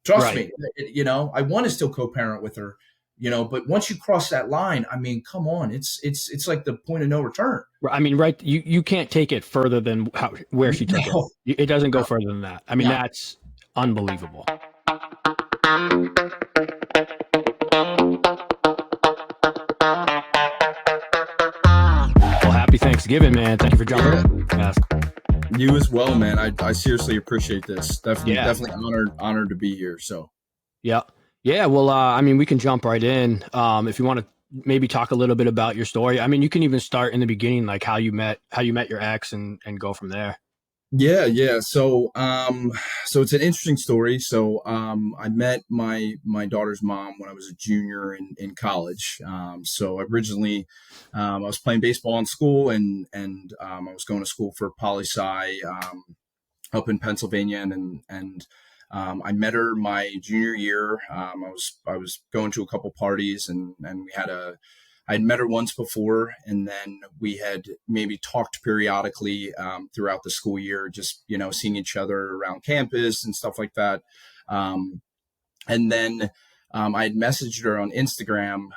Trust Right. me, I want to still co-parent with her, but once you cross that line, I mean, come on, it's like the point of no return. I mean, right. You can't take it further than where she took it. No, It doesn't go no, further than that. I mean, no. that's unbelievable. Well, happy Thanksgiving, man. Thank you for jumping Yeah, in. Yes. you as well, man. I seriously appreciate this. Yeah. Definitely honored to be here. So Yeah. Yeah. Well, I mean, we can jump right in. If you want to maybe talk a little bit about your story. I mean, you can even start in the beginning, like how you met your ex and go from there. yeah, yeah. So it's an interesting story. I met my daughter's mom when I was a junior in college. So originally, I was playing baseball in school, and I was going to school for poli sci up in Pennsylvania, and I met her my junior year. I was going to a couple parties, and we had a I'd met her once before, and then we had maybe talked periodically throughout the school year, just seeing each other around campus and stuff like that. Um, and then I had messaged her on Instagram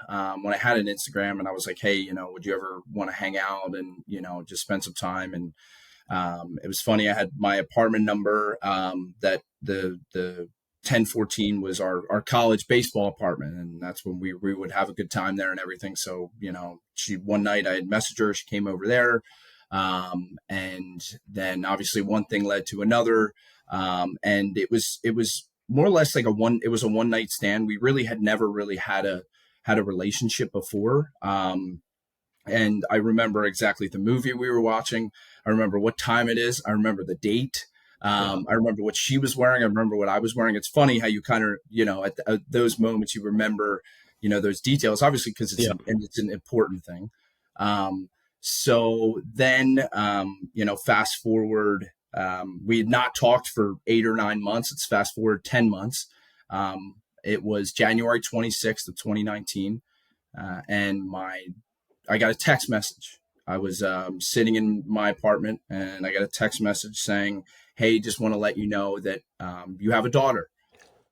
when I had an Instagram, and I was like, "Hey, would you ever want to hang out and just spend some time?" And it was funny. I had my apartment number that the 1014 was our college baseball apartment, and that's when we would have a good time there and everything. So she one night I had messaged her. She came over there, and then obviously one thing led to another, and it was more or less like it was a one night stand. We really had never really had a relationship before. And I remember exactly the movie we were watching. I remember what time it is. I remember the date. Yeah. I remember what she was wearing. I remember what I was wearing. It's funny how you kind of, at those moments you remember, those details, obviously, because Yeah. it's an important thing. So then, fast forward, we had not talked for 8 or 9 months. It's fast forward 10 months. It was January 26th of 2019. And I got a text message. I was sitting in my apartment, and I got a text message saying, "Hey, just want to let you know that you have a daughter."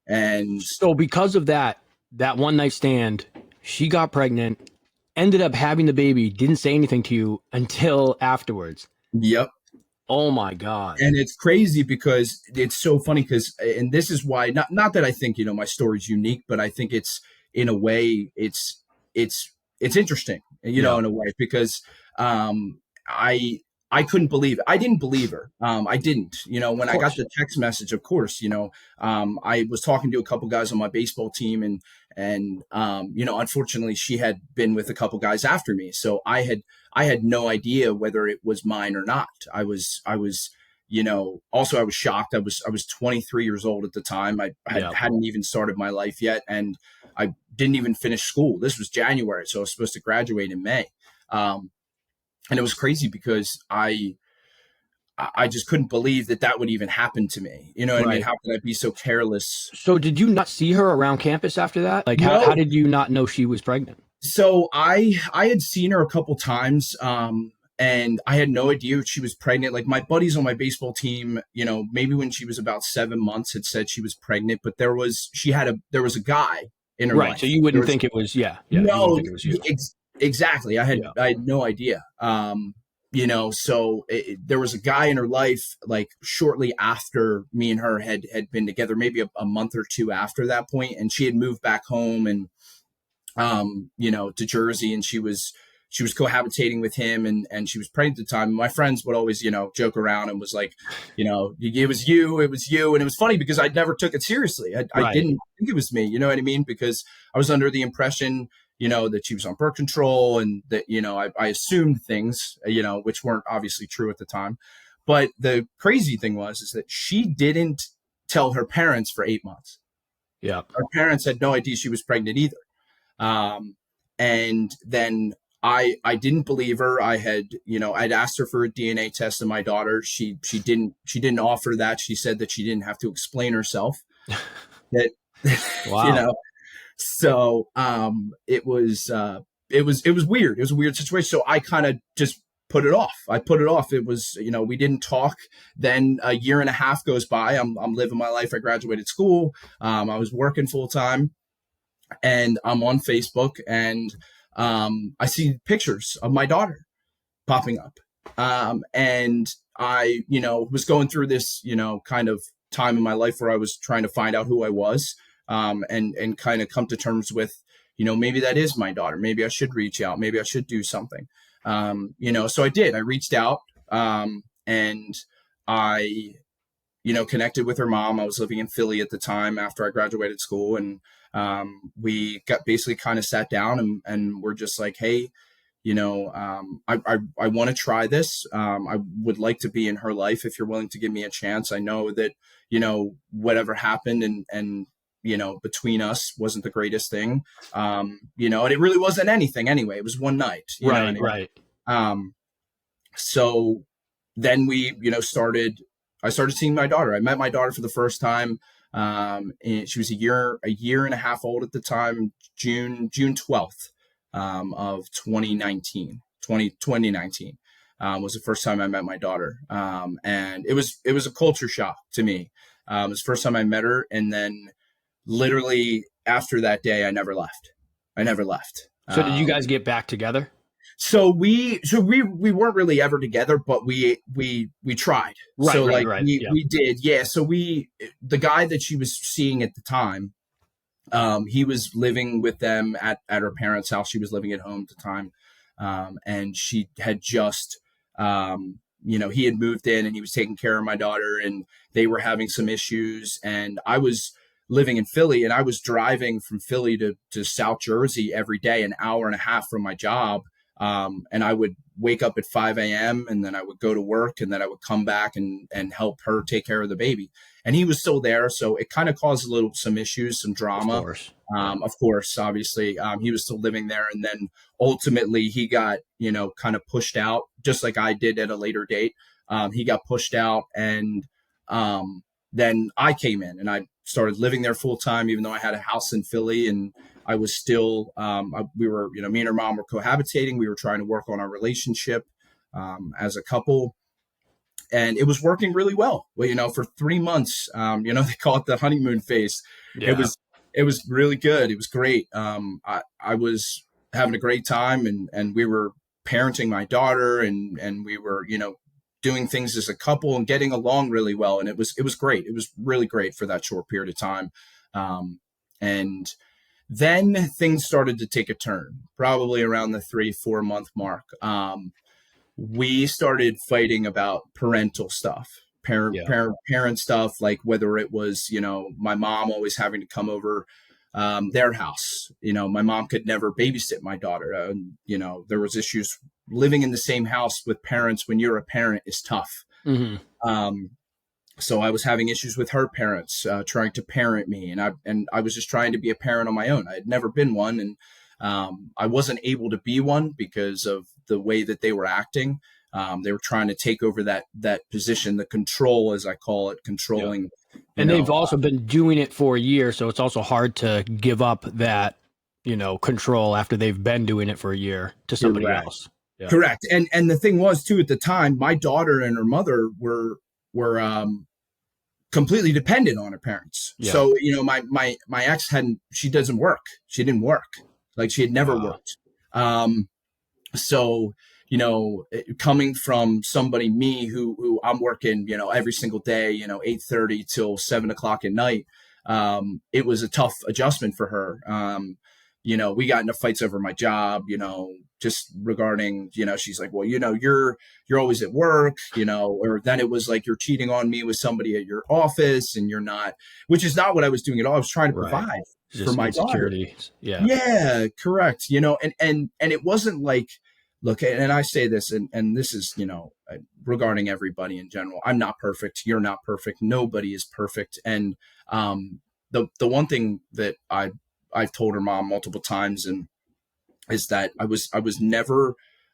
And So because of that one night stand, she got pregnant, ended up having the baby, didn't say anything to you until afterwards. yep, Oh my God. and it's crazy because it's so funny and this is why, not that I think my story's unique, but I think it's in a way it's it's interesting, Yeah. in a way, because um I I couldn't believe it. I didn't believe her. I didn't. Of When I got course. the text message, of course, I was talking to a couple guys on my baseball team, and unfortunately, she had been with a couple guys after me, so I had no idea whether it was mine or not. Also I was shocked. I was 23 years old at the time. I Yeah. hadn't even started my life yet, and I didn't even finish school. This was January, so I was supposed to graduate in May. Um, and it was crazy because I just couldn't believe that would even happen to me. You know what I mean? Right. How could I be so careless? So did you not see her around campus after that? Like how No. did you not know she was pregnant? So I had seen her a couple times, and I had no idea she was pregnant. Like, my buddies on my baseball team, maybe when she was about 7 months, had said she was pregnant, but there was a guy in her Right. So life. you There wouldn't was think it was you wouldn't no, think it was you. exactly. Yeah. I had no idea. There was a guy in her life, like, shortly after me and her had been together, maybe a month or two after that point, and she had moved back home, and to Jersey, and she was cohabitating with him, and she was pregnant at the time. And my friends would always, joke around and was like, it was you, it was you. And it was funny because I never took it seriously. I Right. didn't think it was me, you know what I mean? Because I was under the impression, that she was on birth control, and that, I assumed things, which weren't obviously true at the time. But the crazy thing is that she didn't tell her parents for 8 months. Yeah. Her parents had no idea she was pregnant either. Um, and then I didn't believe her. I'd asked her for a DNA test of my daughter. She didn't offer that. She said that she didn't have to explain herself. That, you Wow. know, so it was weird. It was a weird situation. So I kind of just put it off. I put it off. It was, we didn't talk. Then a year and a half goes by. I'm living my life. I graduated school. I was working full time, and I'm on Facebook, and I see pictures of my daughter popping up. And I, was going through this, kind of time in my life where I was trying to find out who I was, and kind of come to terms with, maybe that is my daughter. Maybe I should reach out. Maybe I should do something. So I did. I reached out, and I, connected with her mom. I was living in Philly at the time after I graduated school, and we got basically kind of sat down, and we're just like, hey, I want to try this. I would like to be in her life if you're willing to give me a chance. I know that, whatever happened and between us wasn't the greatest thing. And it really wasn't anything anyway. It was one night. You know what I mean? Right. So then I started seeing my daughter. I met my daughter for the first time. And she was a year and a half old at the time, June 12th. Of 2019 was the first time I met my daughter. And it was a culture shock to me. It was the first time I met her. And then literally after that day, I never left. So did you guys get back together? So we weren't really ever together, but we tried. Right. We did. Yeah. So the guy that she was seeing at the time, he was living with them at her parents' house. She was living at home at the time. And she had just, he had moved in and he was taking care of my daughter, and they were having some issues. And I was living in Philly, and I was driving from Philly to South Jersey every day, an hour and a half from my job. And I would wake up at 5 a.m. and then I would go to work, and then I would come back and help her take care of the baby. And he was still there. So it kind of caused some issues, some drama. Of course, obviously, he was still living there. And then ultimately he got, kind of pushed out, just like I did at a later date. He got pushed out, and then I came in and I started living there full time, even though I had a house in Philly. And I was still, we were, me and her mom were cohabitating. We were trying to work on our relationship as a couple. And it was working really well. Well, for 3 months, they call it the honeymoon phase. Yeah. It was really good. It was great. I was having a great time, and we were parenting my daughter, and we were, doing things as a couple and getting along really well. And it was great. It was really great for that short period of time. And then things started to take a turn, probably around the 3-4 month mark. We started fighting about parental stuff, parent stuff, like whether it was, my mom always having to come over their house. My mom could never babysit my daughter. There was issues living in the same house with parents when you're a parent is tough. Mm-hmm. So I was having issues with her parents trying to parent me, and I was just trying to be a parent on my own. I had never been one, and I wasn't able to be one because of the way that they were acting. They were trying to take over that position, the control, as I call it, controlling. And they've also been doing it for a year, so it's also hard to give up that, control after they've been doing it for a year to somebody else. Yeah. Correct. And the thing was too, at the time, my daughter and her mother were completely dependent on her parents. Yeah. So, my ex she didn't work. Like she had never worked. So, coming from somebody, me, who I'm working, every single day, 8:30 till 7:00 at night. It was a tough adjustment for her. We got into fights over my job, just regarding, she's like, well, you're always at work, or then it was like, you're cheating on me with somebody at your office, and you're not, which is not what I was doing at all. I was trying to provide for my daughter. Yeah, correct. And it wasn't like, look, and I say this, and this is, regarding everybody in general. I'm not perfect. You're not perfect. Nobody is perfect. And the one thing that I've told her mom multiple times, and is that I was never,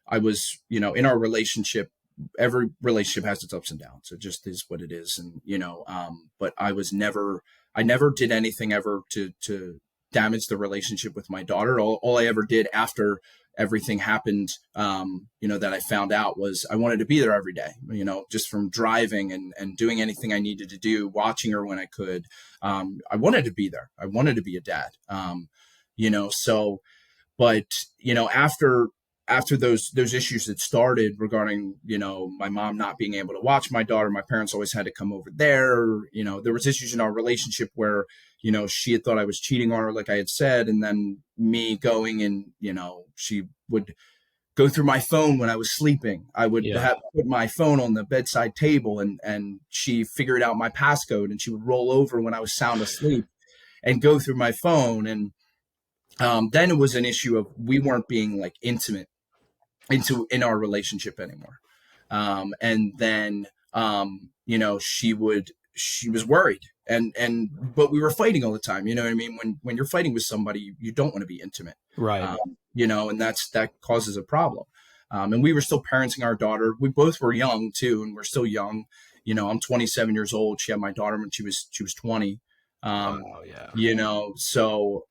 in our relationship, every relationship has its ups and downs. It just is what it is. And, but I never did anything ever to damage the relationship with my daughter. All I ever did after everything happened, that I found out, was I wanted to be there every day, just from driving and doing anything I needed to do, watching her when I could. I wanted to be there. I wanted to be a dad. So, but after those issues that started regarding, my mom not being able to watch my daughter, my parents always had to come over there. There was issues in our relationship where, she had thought I was cheating on her, like I had said, and then me going and, she would go through my phone when I was sleeping. I would Yeah. have put my phone on the bedside table, and she figured out my passcode, and she would roll over when I was sound asleep and go through my phone. And then it was an issue of we weren't being like intimate in our relationship anymore. And then she was worried, but we were fighting all the time. You know what I mean? When you're fighting with somebody, you don't want to be intimate. Right. And that causes a problem. And we were still parenting our daughter. We both were young too, and we're still young. I'm 27 years old. She had my daughter when she was 20. Wow. Yeah. So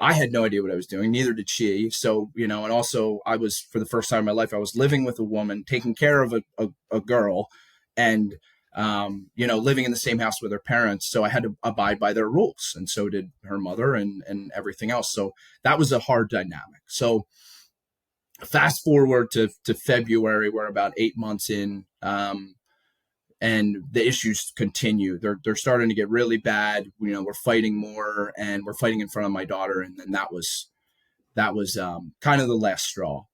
I had no idea what I was doing. Neither did she. So, and also I was, for the first time in my life, I was living with a woman, taking care of a girl, and, living in the same house with her parents. So I had to abide by their rules. And so did her mother and everything else. So that was a hard dynamic. So fast forward to February, we're about 8 months in, and the issues continue. They're starting to get really bad. We're fighting more, and we're fighting in front of my daughter. And then that was kind of the last straw.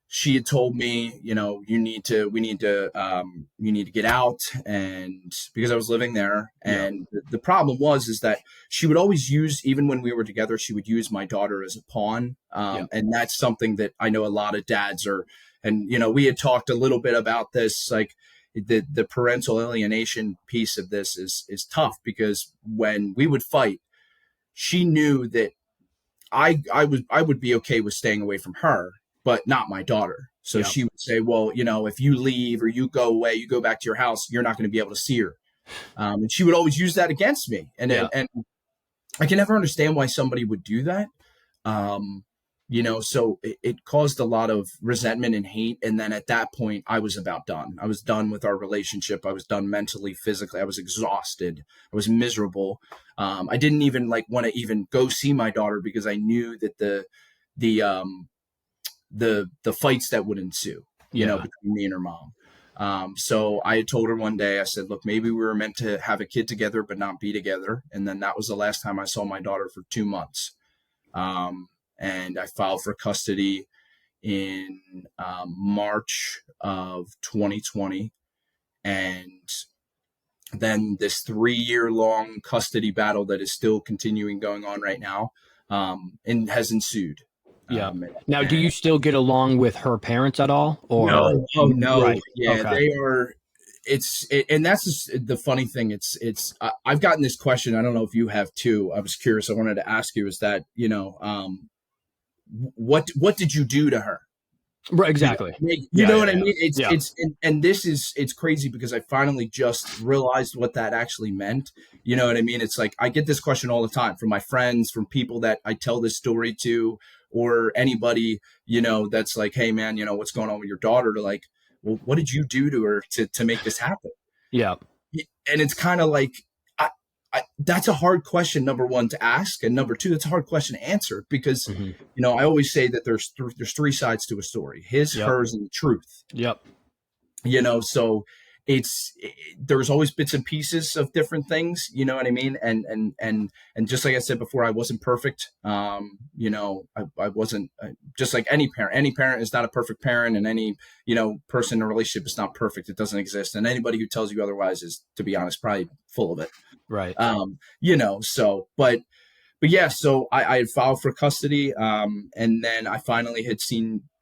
She had told me, you need to get out. And because I was living there, and the problem is that she would always use, even when we were together, she would use my daughter as a pawn. And that's something that I know a lot of dads are. And, we had talked a little bit about this, like the parental alienation piece of this is tough, because when we would fight, she knew that I would be okay with staying away from her, but not my daughter. So she would say, well, if you leave or you go away, you go back to your house, you're not going to be able to see her. And she would always use that against me. And I can never understand why somebody would do that. So it caused a lot of resentment and hate. And then at that point, I was about done. I was done with our relationship. I was done mentally, physically. I was exhausted. I was miserable. I didn't even want to even go see my daughter, because I knew that the fights that would ensue, between me and her mom. So I had told her one day, I said, look, maybe we were meant to have a kid together, but not be together. And then that was the last time I saw my daughter for 2 months. And I filed for custody in March of 2020. And then this 3-year-long custody battle that is still continuing going on right now, and has ensued. Now, do you still get along with her parents at all? Or no? Oh no. Right. Yeah, Okay. they are. And that's just the funny thing. I've gotten this question. I don't know if you have too. I was curious. I wanted to ask you, is that, what did you do to her? Right, exactly. You know what I mean? And this it's crazy, because I finally just realized what that actually meant. You know what I mean? It's like, I get this question all the time from my friends, from people that I tell this story to, or anybody, that's like, hey man, what's going on with your daughter? To like, well, what did you do to her to make this happen? Yeah. And it's kind of like, that's a hard question, number one, to ask, and number two, that's a hard question to answer, because I always say that there's 3 sides to a story: his, hers, and the truth. So there's always bits and pieces of different things, you know what I mean? And just like I said before, I wasn't perfect. I wasn't, just like any parent is not a perfect parent, and any, person in a relationship is not perfect. It doesn't exist. And anybody who tells you otherwise is, to be honest, probably full of it. Right. But yeah, so I had filed for custody. And then I finally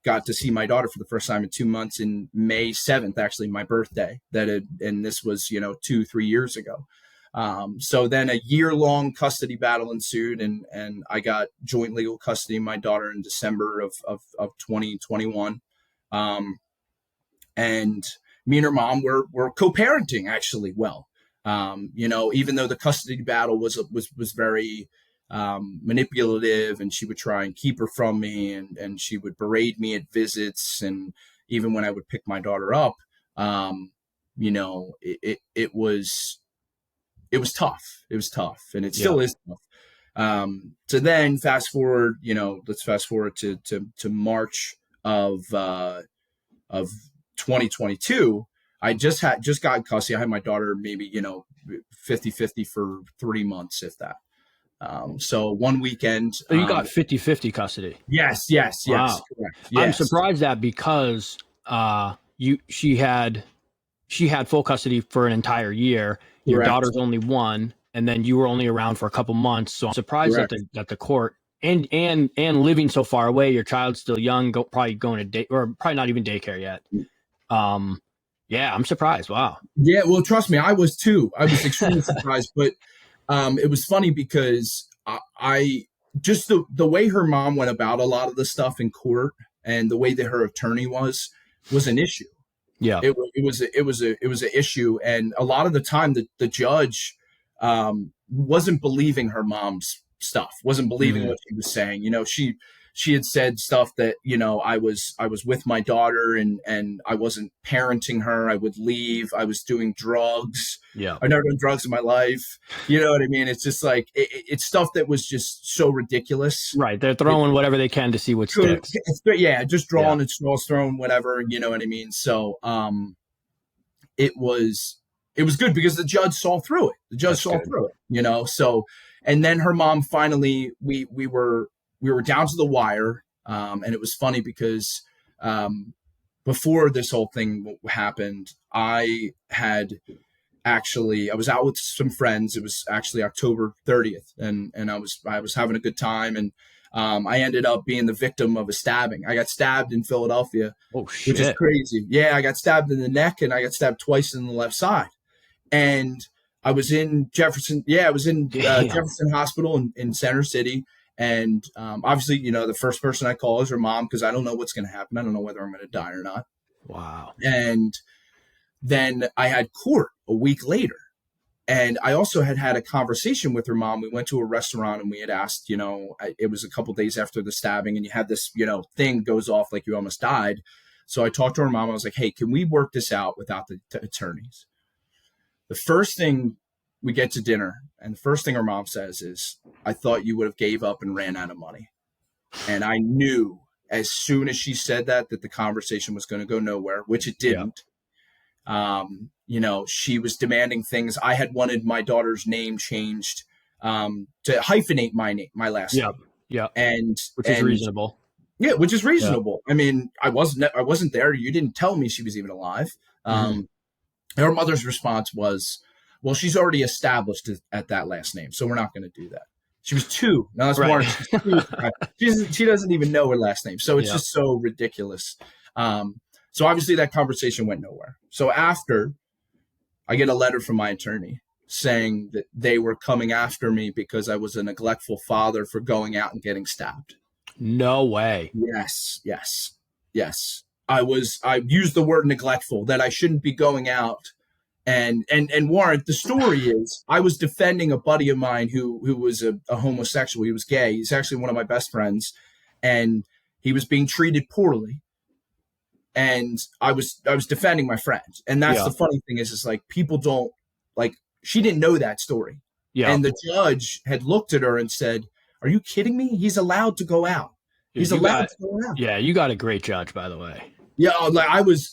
got to see my daughter for the first time in 2 months, in May 7th, actually my birthday, and this was, 2-3 years ago. So then a year-long custody battle ensued, and I got joint legal custody of my daughter in December of 2021. And me and her mom were co-parenting actually well. Even though the custody battle was very manipulative, and she would try and keep her from me, and she would berate me at visits, and even when I would pick my daughter up, it was tough. It was tough, and it Yeah. still is tough. So then fast forward, let's fast forward to March of 2022. I just got in custody. I had my daughter maybe 50-50 for 3 months, if that. So one weekend. So you got 50-50 custody. Yes, Wow. correct. I'm Yes, surprised that because she had full custody for an entire year. Your correct, daughter's only one, and then you were only around for a couple months. So I'm surprised correct. that the court and living so far away, your child's still young, probably going to day or probably not even daycare yet. Yeah, I'm surprised. Wow. Yeah, well, trust me, I was too. I was extremely surprised, but it was funny because I just the way her mom went about a lot of the stuff in court, and the way that her attorney was an issue. Yeah. It was an issue, and a lot of the time the judge wasn't believing her mom's stuff, wasn't believing what she was saying. She had said stuff that I was with my daughter, and I wasn't parenting her. I would leave. I was doing drugs. Yeah. I've never done drugs in my life. You know what I mean? It's just like it's stuff that was just so ridiculous. Right. They're throwing whatever they can to see what sticks. Yeah, just drawing and straws thrown, whatever. You know what I mean? So it was good because the judge saw through it. The judge saw through it. So, and then her mom finally, we were down to the wire, and it was funny because before this whole thing happened, I was out with some friends. It was actually October 30th, and I was having a good time, and I ended up being the victim of a stabbing. I got stabbed in Philadelphia, which is crazy. Yeah, I got stabbed in the neck, and I got stabbed twice in the left side. And I was in Jefferson. Yeah, I was in Jefferson Hospital in Center City. And obviously, the first person I call is her mom, because I don't know what's going to happen. I don't know whether I'm going to die or not. Wow. And then I had court a week later. And I also had a conversation with her mom. We went to a restaurant, and we had asked, it was a couple days after the stabbing, and you had this, thing goes off like you almost died. So I talked to her mom. I was like, hey, can we work this out without the attorneys? The first thing, we get to dinner, and the first thing her mom says is, I thought you would have gave up and ran out of money. And I knew as soon as she said that the conversation was going to go nowhere, which it didn't. She was demanding things. I had wanted my daughter's name changed to hyphenate my last name. Yeah. And which is reasonable. Yeah, which is reasonable. Yeah. I mean, I wasn't there. You didn't tell me she was even alive. Her mother's response was, well, she's already established at that last name, so we're not going to do that. She was 2. Now that's more. She doesn't even know her last name, so it's just so ridiculous. So obviously that conversation went nowhere. So after, I get a letter from my attorney saying that they were coming after me because I was a neglectful father for going out and getting stabbed. No way. Yes. I used the word neglectful, that I shouldn't be going out. And Warren, the story is, I was defending a buddy of mine who was a homosexual. He was gay. He's actually one of my best friends, and he was being treated poorly. And I was defending my friend. And that's the funny thing is like, people don't, like, she didn't know that story. Yeah. And the judge had looked at her and said, are you kidding me? He's allowed to go out. He's allowed to go out. Yeah, you got a great judge, by the way. Yeah, like I was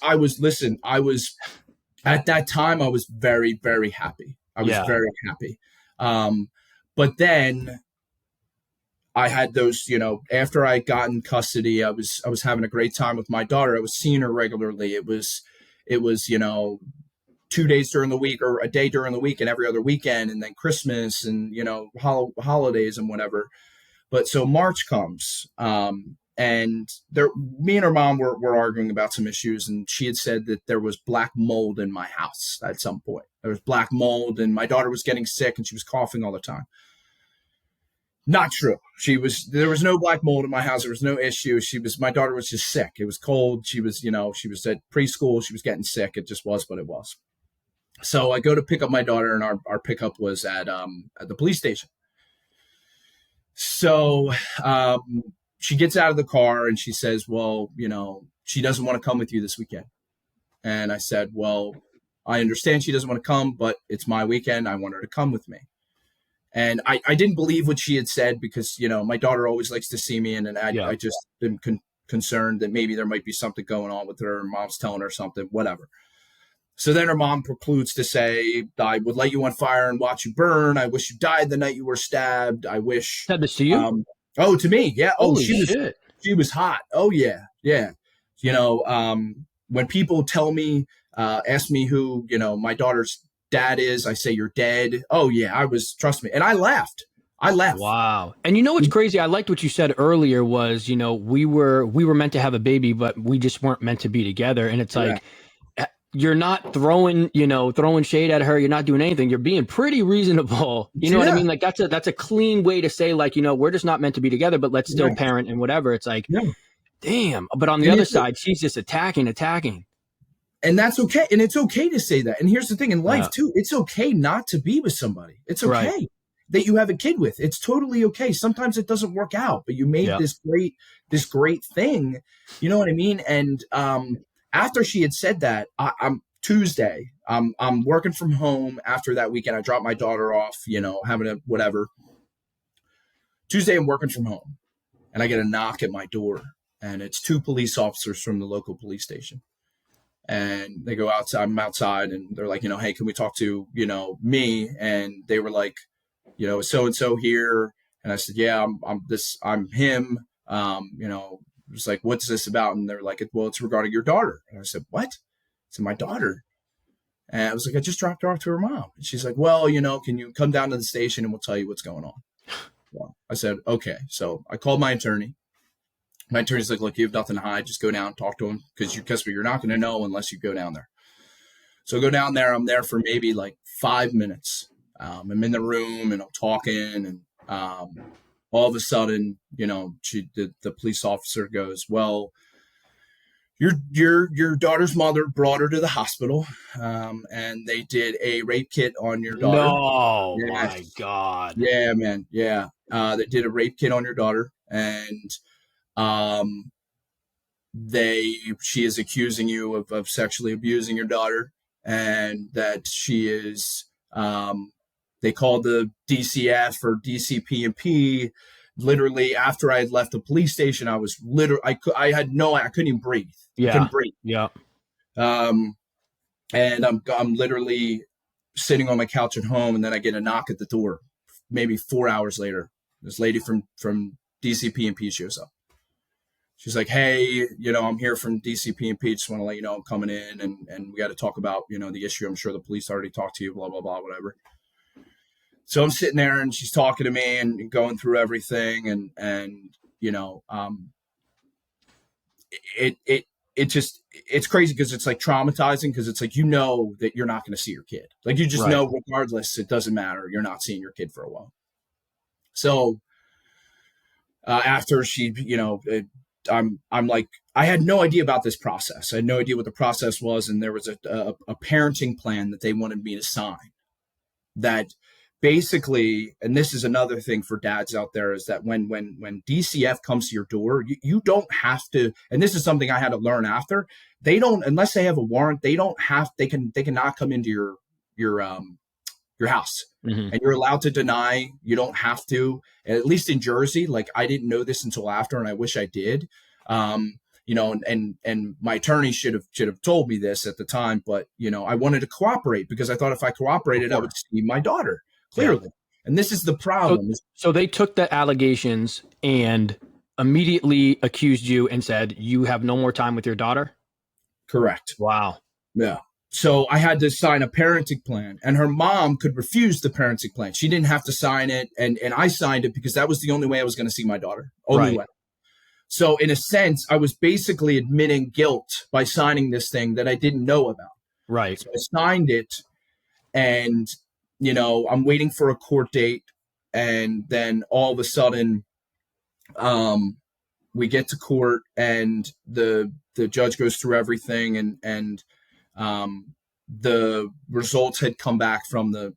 at that time, I was very, very happy. I was very happy. But then I had those, after I got in custody, I was having a great time with my daughter. I was seeing her regularly. It was 2 days during the week, or a day during the week, and every other weekend, and then Christmas and, holidays and whatever. But so March comes, and me and her mom were arguing about some issues, and she had said that there was black mold in my house at some point. There was black mold, and my daughter was getting sick, and she was coughing all the time. Not true. There was no black mold in my house. There was no issue. My daughter was just sick. It was cold. She was at preschool. She was getting sick. It just was what it was. So I go to pick up my daughter, and our pickup was at the police station. So she gets out of the car and she says, well, she doesn't want to come with you this weekend. And I said, well, I understand she doesn't want to come, but it's my weekend. I want her to come with me. And I didn't believe what she had said because, my daughter always likes to see me. And Yeah. I just been concerned that maybe there might be something going on with her. Mom's telling her something, whatever. So then her mom concludes to say, I would light you on fire and watch you burn. I wish you died the night you were stabbed. I wish. Said this to you? Oh, to me. Yeah. Oh, Holy shit. she was hot. Oh, yeah. Yeah. When people tell me, ask me who, my daughter's dad is, I say, you're dead. Oh, yeah. Trust me. And I laughed. I laughed. Wow. And you know what's crazy? I liked what you said earlier was, we were meant to have a baby, but we just weren't meant to be together. And it's Yeah. like, you're not throwing shade at her. You're not doing anything. You're being pretty reasonable. You know what I Yeah. mean? Like that's a clean way to say like, we're just not meant to be together, but let's still Yeah. parent and whatever. It's like, Yeah. damn. But on the And other it's side, she's just attacking. and that's okay. And it's okay to say that. And here's the thing in life Yeah. too. It's okay not to be with somebody. It's Right. okay that you have a kid with. It's totally okay. Sometimes it doesn't work out, but you made Yeah. this great thing. You know what I mean? And after she had said that, I'm Tuesday. I'm working from home after that weekend. I dropped my daughter off, having a whatever. Tuesday, I'm working from home, and I get a knock at my door, and it's two police officers from the local police station. And they go outside. I'm outside, and they're like, hey, can we talk to, me? And they were like, so and so here. And I said, yeah, I'm him. It's like, what's this about? And they're like, well, it's regarding your daughter. And I said, what? I said, my daughter. And I was like, I just dropped her off to her mom. And she's like, well, can you come down to the station and we'll tell you what's going on? Well, I said, okay. So I called my attorney. My attorney's like, look, you have nothing to hide. Just go down and talk to him because you're not going to know unless you go down there. So I go down there. I'm there for maybe like 5 minutes. I'm in the room and I'm talking. And all of a sudden, the police officer goes, well, your daughter's mother brought her to the hospital, and they did a rape kit on your daughter. No, Yes. my God. Yeah, man. Yeah. They did a rape kit on your daughter, and um, she is accusing you of sexually abusing your daughter, and that she is. They called the DCF or DCP&P. Literally, after I had left the police station, I was I couldn't even breathe. I Yeah. couldn't breathe. Yeah. And I'm literally sitting on my couch at home, and then I get a knock at the door. Maybe 4 hours later, this lady from DCP&P shows up. She's like, hey, I'm here from DCP&P. Just want to let you know I'm coming in, and we got to talk about, the issue. I'm sure the police already talked to you, blah, blah, blah, whatever. So I'm sitting there, and she's talking to me and going through everything. And it's crazy because it's like traumatizing because it's like, that you're not going to see your kid. Like you just Right. know, regardless, it doesn't matter. You're not seeing your kid for a while. So after she, I'm like, I had no idea about this process. I had no idea what the process was. And there was a parenting plan that they wanted me to sign that basically, and this is another thing for dads out there, is that when DCF comes to your door, you don't have to, and this is something I had to learn after, they don't, unless they have a warrant, they cannot come into your house. Mm-hmm. And you're allowed to deny. You don't have to, at least in Jersey. Like I didn't know this until after, and I wish I did. And my attorney should have told me this at the time, but I wanted to cooperate because I thought if I cooperated, I would see my daughter clearly. Yeah. And this is the problem. So they took the allegations and immediately accused you and said you have no more time with your daughter? Correct. Wow. Yeah. So I had to sign a parenting plan, and her mom could refuse the parenting plan. She didn't have to sign it, and I signed it because that was the only way I was going to see my daughter. Only way. So in a sense, I was basically admitting guilt by signing this thing that I didn't know about. Right. So I signed it, and I'm waiting for a court date, and then all of a sudden, we get to court, and the judge goes through everything, and the results had come back from the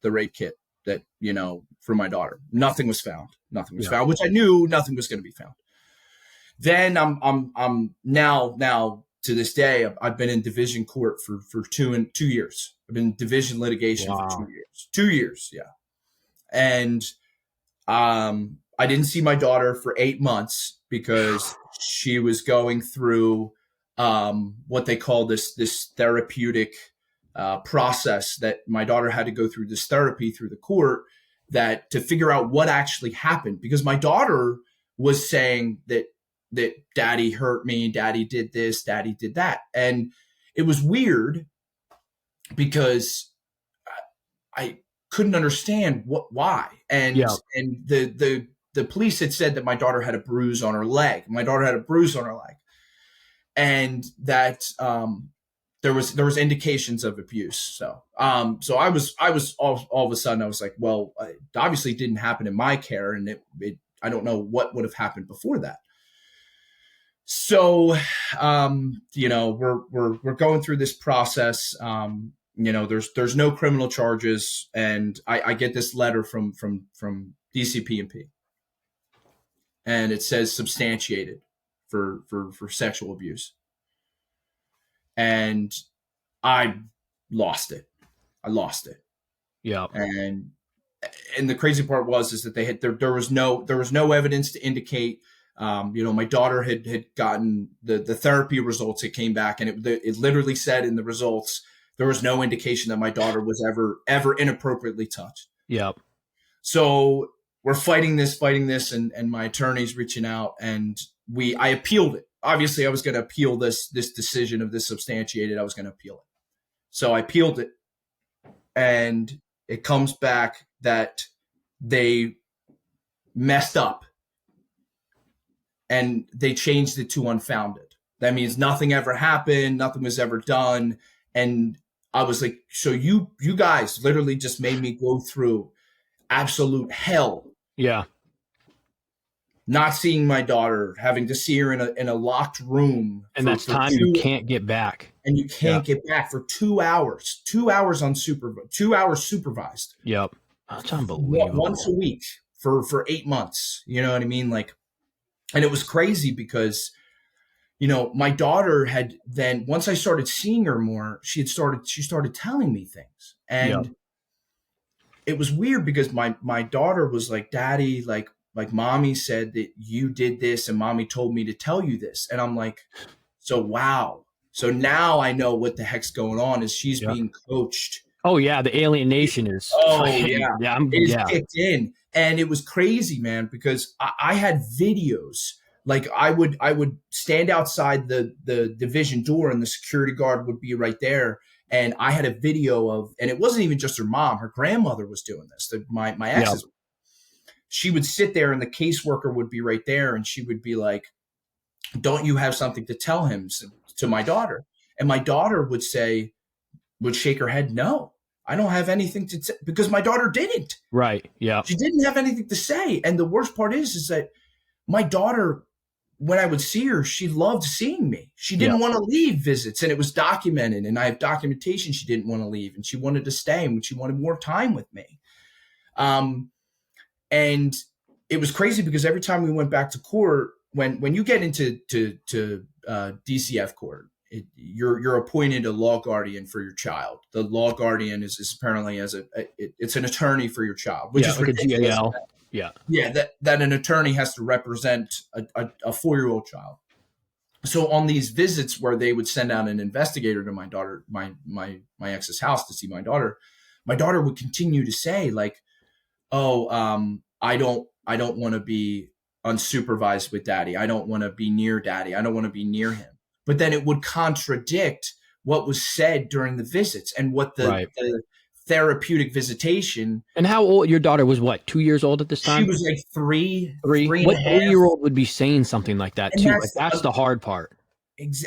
rape kit that, for my daughter. Nothing was found. Nothing was Yeah. found, which I knew nothing was going to be found. Then I'm now to this day, I've been in division court for 2 years. I've been in division litigation for Wow. 2 years. 2 years, yeah. And I didn't see my daughter for 8 months because she was going through what they call this therapeutic process, that my daughter had to go through this therapy through the court, that to figure out what actually happened, because my daughter was saying that daddy hurt me, daddy did this, daddy did that. And it was weird because I couldn't understand why. And Yeah. the police had said that my daughter had a bruise on her leg. My daughter had a bruise on her leg, and that there was indications of abuse. So I was all of a sudden I was like, well, it obviously didn't happen in my care, and I don't know what would have happened before that. So we're going through this process. There's no criminal charges, and I get this letter from DCP&P, and it says substantiated for sexual abuse, and I lost it. Yeah. And the crazy part is that there was no evidence to indicate. My daughter had gotten the therapy results. It came back, and it literally said in the results there was no indication that my daughter was ever inappropriately touched. Yeah. So we're fighting this, and my attorney's reaching out, and I appealed it. Obviously, I was going to appeal this decision of this substantiated. I was going to appeal it. So I appealed it, and it comes back that they messed up, and they changed it to unfounded. That means nothing ever happened, nothing was ever done. And I was like, so you guys literally just made me go through absolute hell. Yeah. Not seeing my daughter, having to see her in a locked room. And that's time you can't get back. And you can't get back for 2 hours. 2 hours unsupervised. 2 hours supervised. Yep. That's unbelievable. Once a week for 8 months. You know what I mean? Like, and it was crazy because, my daughter had then, once I started seeing her more, she started telling me things. And it was weird because my daughter was like, Daddy, like mommy said that you did this and mommy told me to tell you this. And I'm like, so wow. So now I know what the heck's going on, is she's being coached. Oh yeah. The alienation is. Oh yeah. It is kicked in. And it was crazy, man, because I had videos. Like I would stand outside the division door, and the security guard would be right there. And I had a video of, and it wasn't even just her mom, her grandmother was doing this. My ex's, she would sit there, and the caseworker would be right there, and she would be like, don't you have something to tell him, to my daughter? And my daughter would shake her head, no, I don't have anything to say, because my daughter didn't. Right. Yeah. She didn't have anything to say. And the worst part is that my daughter, when I would see her, she loved seeing me. She didn't want to leave visits, and it was documented, and I have documentation she didn't want to leave, and she wanted to stay, and she wanted more time with me. And it was crazy because every time we went back to court, when you get into DCF court, you're appointed a law guardian for your child. The law guardian is apparently it's an attorney for your child, which is like ridiculous. a GAL. Yeah, that an attorney has to represent a 4-year-old child. So on these visits where they would send out an investigator to my daughter, my ex's house to see my daughter would continue to say like, oh, I don't want to be unsupervised with daddy. I don't want to be near daddy. I don't want to be near him. But then it would contradict what was said during the visits and what the therapeutic visitation. And how old? Your daughter was what, 2 years old at this time? She was like three. What 3-year-old would be saying something like that too? That's the hard part.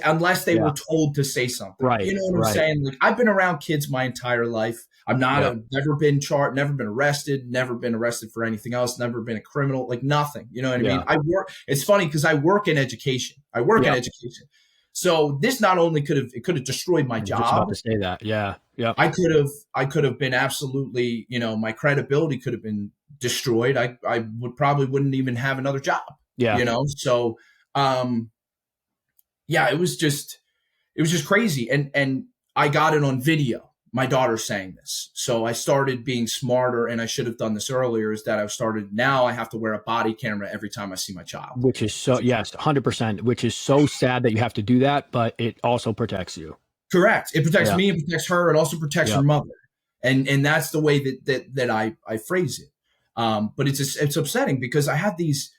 Unless they were told to say something. Right. You know what I'm saying? Like, I've been around kids my entire life. I'm not never been charged, never been arrested for anything else, never been a criminal, like nothing. You know what I mean? It's funny because I work in education. In education. So this not only could have destroyed my I was just about job. to say that. Yeah. Yep. I could have been absolutely, my credibility could have been destroyed. I would probably wouldn't even have another job, Yeah. So, yeah, it was just crazy. And I got it on video. My daughter saying this. So I started being smarter, and I should have done this earlier, is that now I have to wear a body camera every time I see my child. Which is so, yes, 100%, which is so sad that you have to do that, but it also protects you. Correct. It protects Yeah. me, it protects her, it also protects her Yep. mother. And that's the way that I phrase it. But it's upsetting because I have these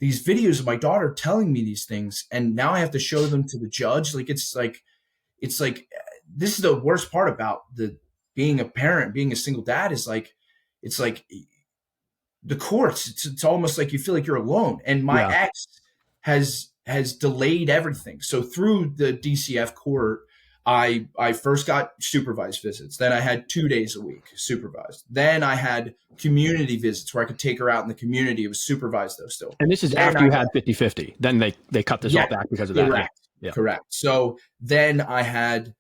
videos of my daughter telling me these things, and now I have to show them to the judge. It's like this is the worst part about the being a parent, being a single dad, is like it's like the courts. It's almost like you feel like you're alone. And my Yeah. ex has delayed everything. So through the DCF court, I first got supervised visits. Then I had 2 days a week supervised. Then I had community visits where I could take her out in the community. It was supervised though still. And this is Then after you had 50-50. Then they cut this yeah, all back because of that. correct. Yeah. Correct. So then I had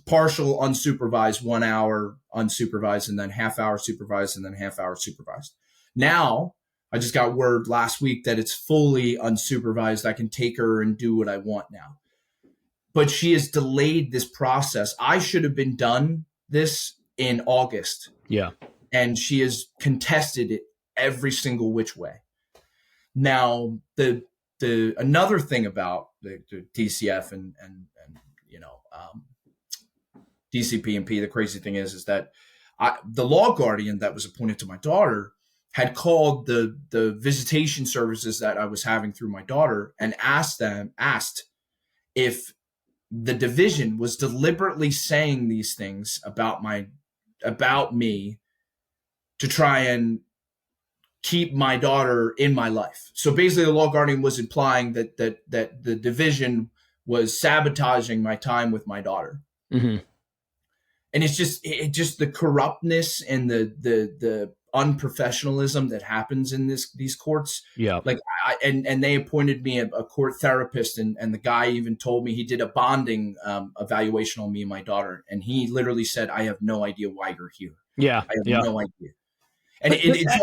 partial unsupervised, 1 hour unsupervised, and then half hour supervised, and then half hour supervised. Now I just got word last week that it's fully unsupervised. I can take her and do what I want now. But she has delayed this process. I should have been done this in August. Yeah. And she has contested it every single which way. Now, the another thing about the DCF and DCP&P, the crazy thing is that the law guardian that was appointed to my daughter had called the visitation services that I was having through my daughter and asked if the division was deliberately saying these things about me to try and keep my daughter in my life. So basically the law guardian was implying that the division was sabotaging my time with my daughter. Mm-hmm. And it's just the corruptness and the unprofessionalism that happens in these courts. Yeah. Like and they appointed me a court therapist, and the guy even told me he did a bonding evaluation on me and my daughter, and he literally said, "I have no idea why you're here. Yeah. I have Yeah. no idea." And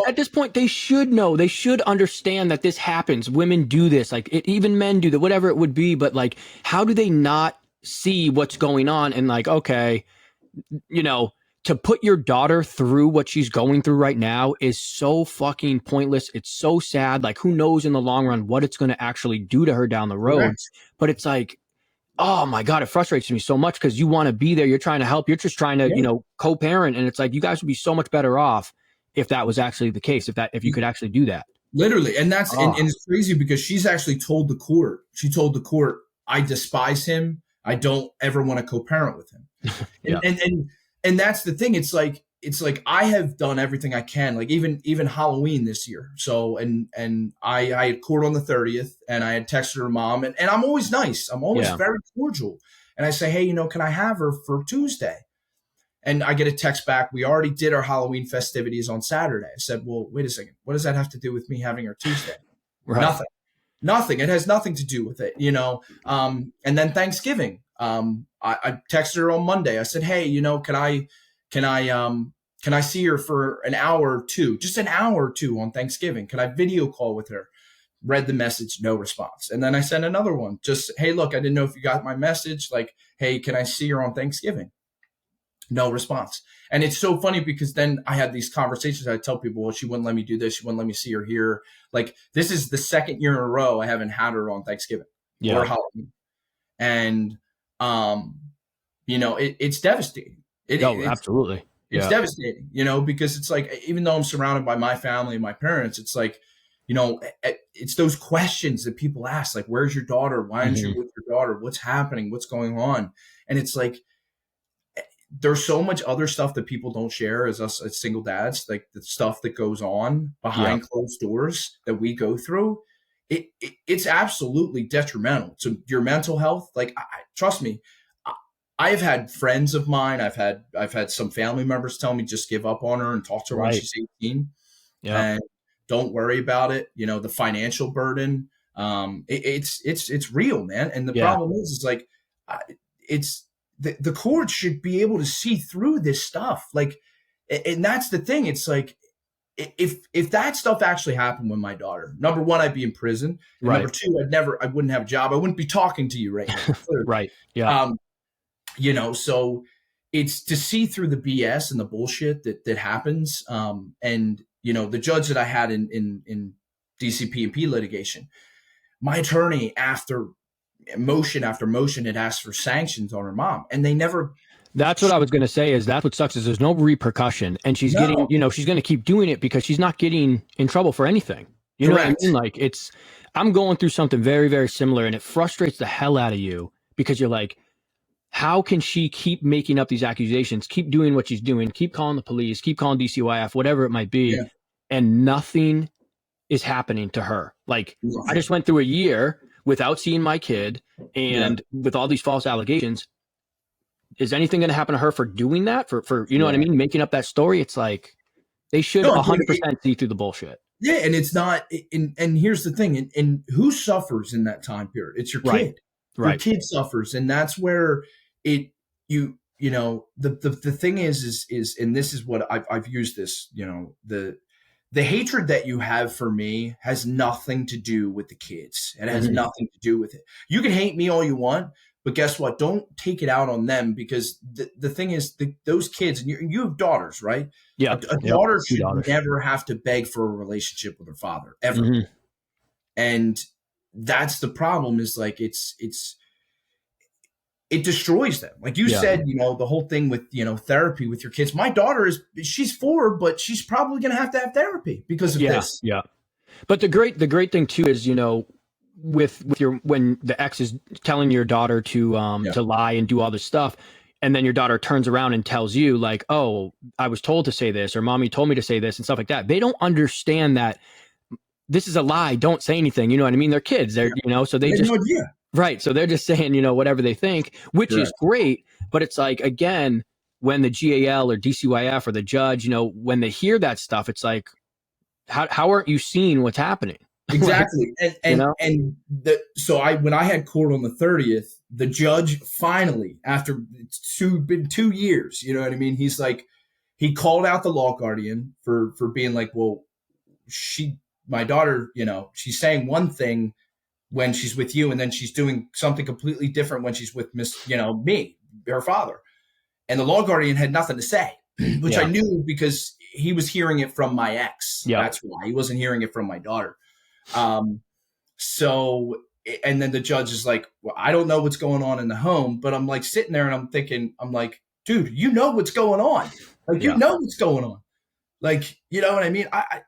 at this point, they should know. They should understand that this happens. Women do this. Like even men do that. Whatever it would be. But like, how do they not see what's going on? And like, okay, to put your daughter through what she's going through right now is so fucking pointless. It's so sad. Like, who knows in the long run what it's going to actually do to her down the road. Correct. But it's like, oh my God, it frustrates me so much because you want to be there. You're trying to help. You're just trying to, co-parent. And it's like, you guys would be so much better off if that was actually the case, if you could actually do that. Literally. And that's, and it's crazy because she's actually told the court, I despise him. I don't ever want to co-parent with him. Yeah. And that's the thing. It's like I have done everything I can, like even Halloween this year. So, and I had court on the 30th, and I had texted her mom, and I'm always nice. I'm always very cordial. And I say, hey, can I have her for Tuesday? And I get a text back. We already did our Halloween festivities on Saturday. I said, well, wait a second. What does that have to do with me having her Tuesday? Right. Nothing. It has nothing to do with it, And then Thanksgiving, I texted her on Monday. I said, hey, can I see her for an hour or two, just an hour or two on Thanksgiving? Can I video call with her? Read the message, no response. And then I sent another one. Just, hey, look, I didn't know if you got my message. Like, hey, can I see her on Thanksgiving? No response. And it's so funny because then I had these conversations. I tell people, well, she wouldn't let me do this. She wouldn't let me see her here. Like, this is the second year in a row I haven't had her on Thanksgiving or Halloween. And, it's devastating. Absolutely. It's devastating, because it's like, even though I'm surrounded by my family and my parents, it's like, it's those questions that people ask, like, where's your daughter? Why aren't you with your daughter? What's happening? What's going on? And it's like, there's so much other stuff that people don't share as us as single dads, like the stuff that goes on behind closed doors that we go through. It's absolutely detrimental to your mental health. Like, trust me, I've had friends of mine, I've had some family members tell me just give up on her and talk to her when she's 18 and don't worry about it. The financial burden, It's real, man. And the Yeah. problem is like, I, it's the courts should be able to see through this stuff. Like, and that's the thing. It's like, if that stuff actually happened with my daughter, number one, I'd be in prison, and number Right. two, I wouldn't have a job. I wouldn't be talking to you right now. Clearly. Right. Yeah. Um, so it's to see through the BS and the bullshit that happens. And the judge that I had in DCP and P litigation, my attorney after motion had asked for sanctions on her mom, and they never. That's what I was going to say is that's what sucks is there's no repercussion, and she's getting, No, she's going to keep doing it because she's not getting in trouble for anything. You know what I correct. mean? Like I'm going through something very, very similar, and it frustrates the hell out of you because you're like, how can she keep making up these accusations, keep doing what she's doing, keep calling the police, keep calling DCYF, whatever it might be, Yeah, and nothing is happening to her. Like I nothing. just went through a year without seeing my kid Yeah, and with all these false allegations. Is anything going to happen to her for doing that? For you know what I yeah. mean? Making up that story. It's like they should No, dude, 100% see through the bullshit. yeah, and it's not. And here's the thing: and who suffers in that time period? It's your Right. kid. Your Right. kid suffers, and that's where it the thing is, and this is what I've used this. The hatred that you have for me has nothing to do with the kids. It has Mm-hmm. nothing to do with it. You can hate me all you want, but guess what? Don't take it out on them, because the thing is, those kids, and you have daughters, right? A, Yep. a Yep. daughter Two should daughters. never have to beg for a relationship with her father ever. Mm-hmm. And that's the problem, is like, it destroys them. Like you Yeah. said, the whole thing with, therapy with your kids. My daughter she's 4, but she's probably going to have therapy because of Yeah. this. Yeah. But the great thing too is with your when the ex is telling your daughter Yeah. to lie and do all this stuff, and then your daughter turns around and tells you like, oh, I was told to say this, or mommy told me to say this, and stuff like that. They don't understand that this is a lie. Don't say anything. You know what I mean? They're kids. They're so I they had just no idea. right. So they're just saying whatever they think, which is Correct. great. But it's like again, when the GAL or DCYF or the judge, when they hear that stuff, it's like, how aren't you seeing what's happening? Like, Exactly. And you know? so when I had court on the 30th, the judge finally, after been 2 years, you know what I mean? He's like, he called out the law guardian for being like, well, my daughter, she's saying one thing when she's with you, and then she's doing something completely different when she's with me, her father. And the law guardian had nothing to say, which I Yeah. knew because he was hearing it from my ex. Yeah. That's why he wasn't hearing it from my daughter. Um, so, and then the judge is like, well, I don't know what's going on in the home, but I'm like sitting there and I'm thinking, I'm like, dude, you know what's going on. Like, you Yeah. know what's going on. Like, you know what I mean?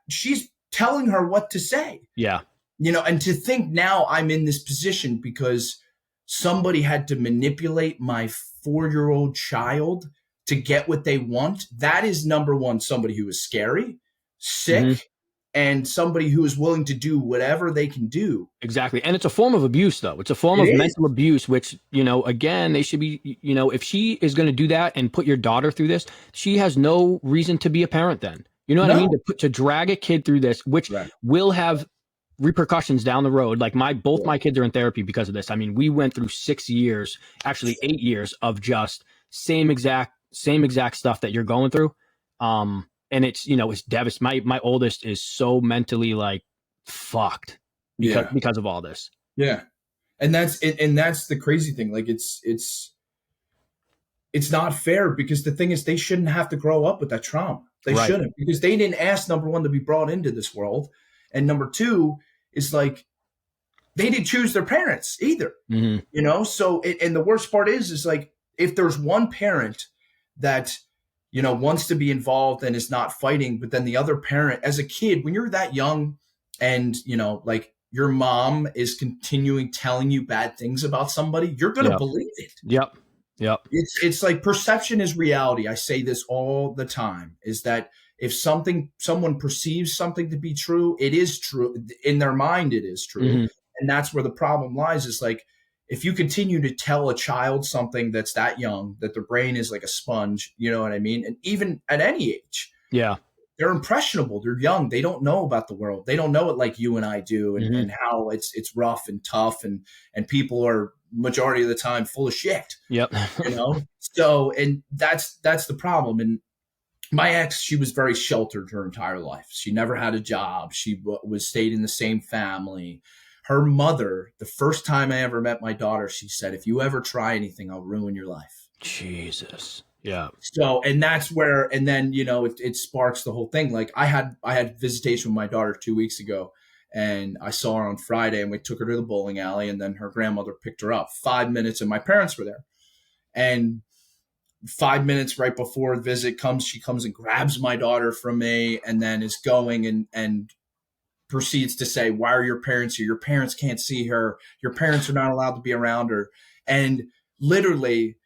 She's telling her what to say, Yeah. and to think now I'm in this position because somebody had to manipulate my 4-year-old child to get what they want. That is number one, somebody who is scary, sick, Mm-hmm. and somebody who is willing to do whatever they can do. Exactly. And it's a form of abuse, though. It's a form It of is. mental abuse, which, again, they should be, if she is going to do that and put your daughter through this, she has no reason to be a parent then. You know what I mean? No. To drag a kid through this, which Right. will have repercussions down the road. Like both my kids are in therapy because of this. I mean, we went through 6 years, actually 8 years of just same exact stuff that you're going through. And it's devastating. My oldest is so mentally like fucked because of all this. Yeah. And that's the crazy thing. Like it's not fair, because the thing is, they shouldn't have to grow up with that trauma. They Right. shouldn't, because they didn't ask, number one, to be brought into this world. And number two is like, they didn't choose their parents either, Mm-hmm. So and the worst part is like, if there's one parent that, wants to be involved and is not fighting, but then the other parent, as a kid, when you're that young and, like your mom is continuing telling you bad things about somebody, you're going to Yep. believe it. Yep. Yep. It's like, perception is reality. I say this all the time, is that if someone perceives something to be true, it is true in their mind. It is true. Mm-hmm. And that's where the problem lies, is like, if you continue to tell a child something that's that young, that their brain is like a sponge, you know what I mean? And even at any age, Yeah. they're impressionable. They're young. They don't know about the world. They don't know it like you and I do, Hmm. and how it's rough and tough, and people are majority of the time full of shit, Yep. you know? So, and that's the problem. And my ex, she was very sheltered her entire life. She never had a job. She was stayed in the same family. Her mother, the first time I ever met my daughter, she said, "If you ever try anything, I'll ruin your life." Jesus. Yeah. So, and that's where, and then, it sparks the whole thing. Like I had visitation with my daughter 2 weeks ago, and I saw her on Friday, and we took her to the bowling alley, and then her grandmother picked her up 5 minutes, and my parents were there. And 5 minutes right before the visit comes, she comes and grabs my daughter from me, and then is going and proceeds to say, "Why are your parents here? Your parents can't see her. Your parents are not allowed to be around her." And literally,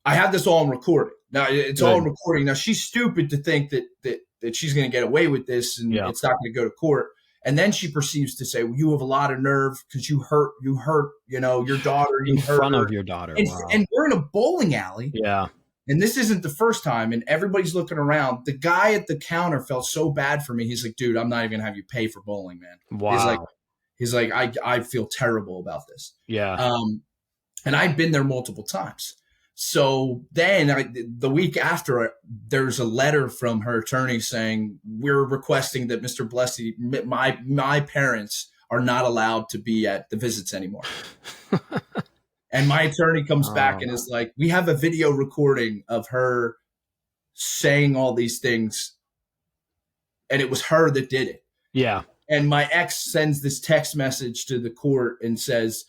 I have this all on recording. Now it's all in Good. recording. Now she's stupid to think that she's going to get away with this and Yeah. it's not going to go to court. And then she proceeds to say, "Well, you have a lot of nerve because you hurt, your daughter, In you hurt front her." of your daughter. And, Wow. and we're in a bowling alley, Yeah. and this isn't the first time, and everybody's looking around. The guy at the counter felt so bad for me. He's like, "Dude, I'm not even gonna have you pay for bowling, man." He's like, Wow. he's like, I feel terrible about this. Yeah. And I've been there multiple times. So then the week after, there's a letter from her attorney saying, "We're requesting that Mr. Blessy, my parents are not allowed to be at the visits anymore." And my attorney comes back and Oh. is like, "We have a video recording of her saying all these things, and it was her that did it." Yeah. And my ex sends this text message to the court and says,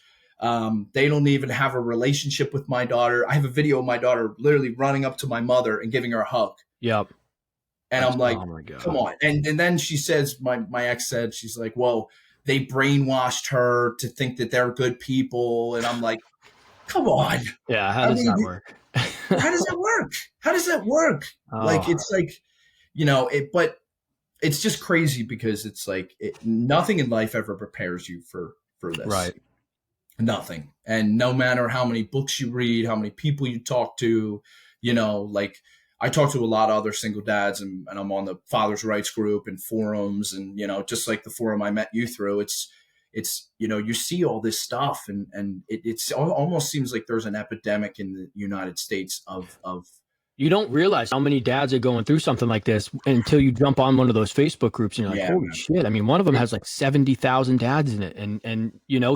"They don't even have a relationship with my daughter. I have a video of my daughter literally running up to my mother and giving her a hug." Yep. And That's, I'm like, oh my "Come God. on." And then she says, my ex said, she's like, "Well, they brainwashed her to think that they're good people." And I'm like, "Come on." Yeah. How I does mean, that work? how does that work? How does that work? Like, Oh, it's like, but it's just crazy because it's like nothing in life ever prepares you for this. right. Nothing. And no matter how many books you read, how many people you talk to, like I talk to a lot of other single dads, and I'm on the father's rights group and forums, and just like the forum I met you through, it's you see all this stuff, and it's almost seems like there's an epidemic in the United States of You don't realize how many dads are going through something like this until you jump on one of those Facebook groups and you're like, yeah, holy man. shit. I mean, one of them has like 70,000 dads in it. And,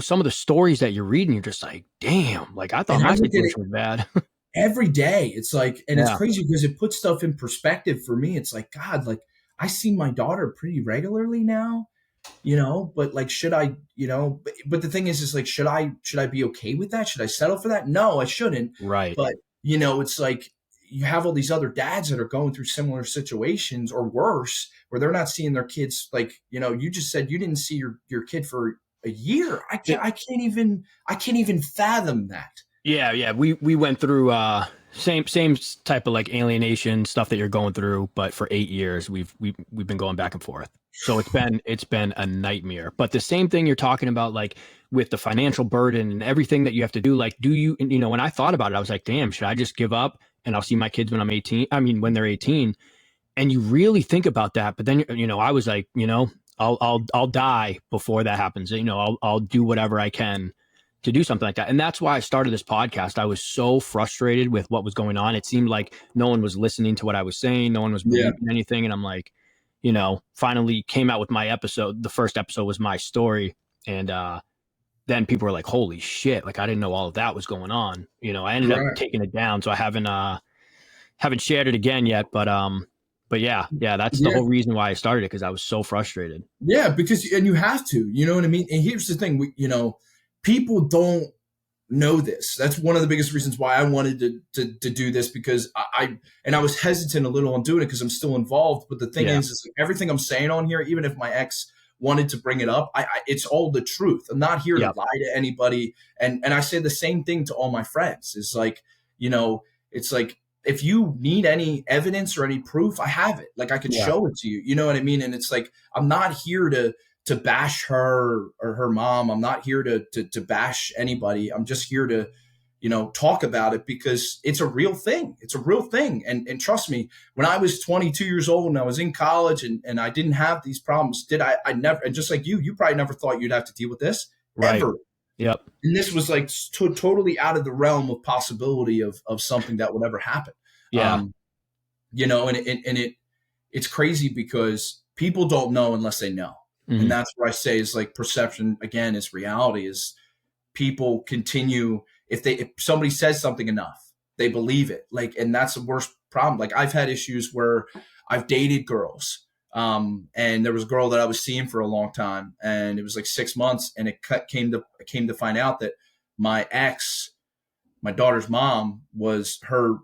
some of the stories that you're reading, you're just like, damn, like I thought And I my look at it situation was bad. every day. It's like, and it's Yeah. crazy because it puts stuff in perspective for me. It's like, God, like I see my daughter pretty regularly now, but like, should I, but the thing is like, should I be okay with that? Should I settle for that? No, I shouldn't. Right. But, it's like you have all these other dads that are going through similar situations or worse, where they're not seeing their kids. Like, you just said you didn't see your kid for a year. I can't even fathom that. Yeah, yeah. We went through same type of like alienation stuff that you're going through, but for 8 years we've been going back and forth. So it's been a nightmare. But the same thing you're talking about, like with the financial burden and everything that you have to do, like do you when I thought about it, I was like, damn, should I just give up and I'll see my kids when I'm 18? I mean, when they're 18. And you really think about that, but then I was like, I'll die before that happens. I'll do whatever I can to do something like that. And that's why I started this podcast. I was so frustrated with what was going on. It seemed like no one was listening to what I was saying. No one was Yeah. believing anything. And I'm like, finally came out with my episode. The first episode was my story. And then people were like, holy shit. Like I didn't know all of that was going on. I ended up Right. taking it down. So I haven't shared it again yet, but yeah, that's the Yeah. whole reason why I started it, because I was so frustrated. Yeah, because and you have to, you know what I mean? And here's the thing, people don't know this. That's one of the biggest reasons why I wanted to do this, because I was hesitant a little on doing it because I'm still involved. But the thing Yeah, is like everything I'm saying on here, even if my ex wanted to bring it up, it's all the truth. I'm not here to yeah, lie to anybody. And I say the same thing to all my friends. It's like, it's like, if you need any evidence or any proof, I have it. Like I could yeah, show it to you. You know what I mean? And it's like, I'm not here to bash her or her mom. I'm not here to bash anybody. I'm just here to talk about it, because it's a real thing. It's a real thing. And trust me, when I was 22 years old and I was in college and I didn't have these problems, I never, and just like you probably never thought you'd have to deal with this Right. ever. Yep. And this was like totally out of the realm of possibility of something that would ever happen. Yeah. It's crazy because people don't know unless they know. And Mm-hmm. that's what I say is like perception again is reality. Is people continue, if somebody says something enough, they believe it. Like, and that's the worst problem. Like, I've had issues where I've dated girls. And there was a girl that I was seeing for a long time, and it was like 6 months, and came to find out that my ex, my daughter's mom, was her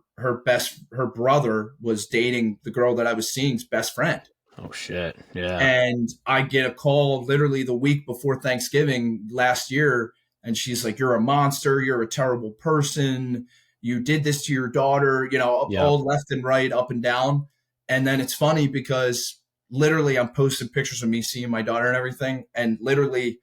brother was dating the girl that I was seeing's best friend. Oh shit. Yeah. And I get a call literally the week before Thanksgiving last year, and she's like, "You're a monster. You're a terrible person. You did this to your daughter," Yeah. all left and right, up and down. And then it's funny because literally I'm posting pictures of me seeing my daughter and everything. And literally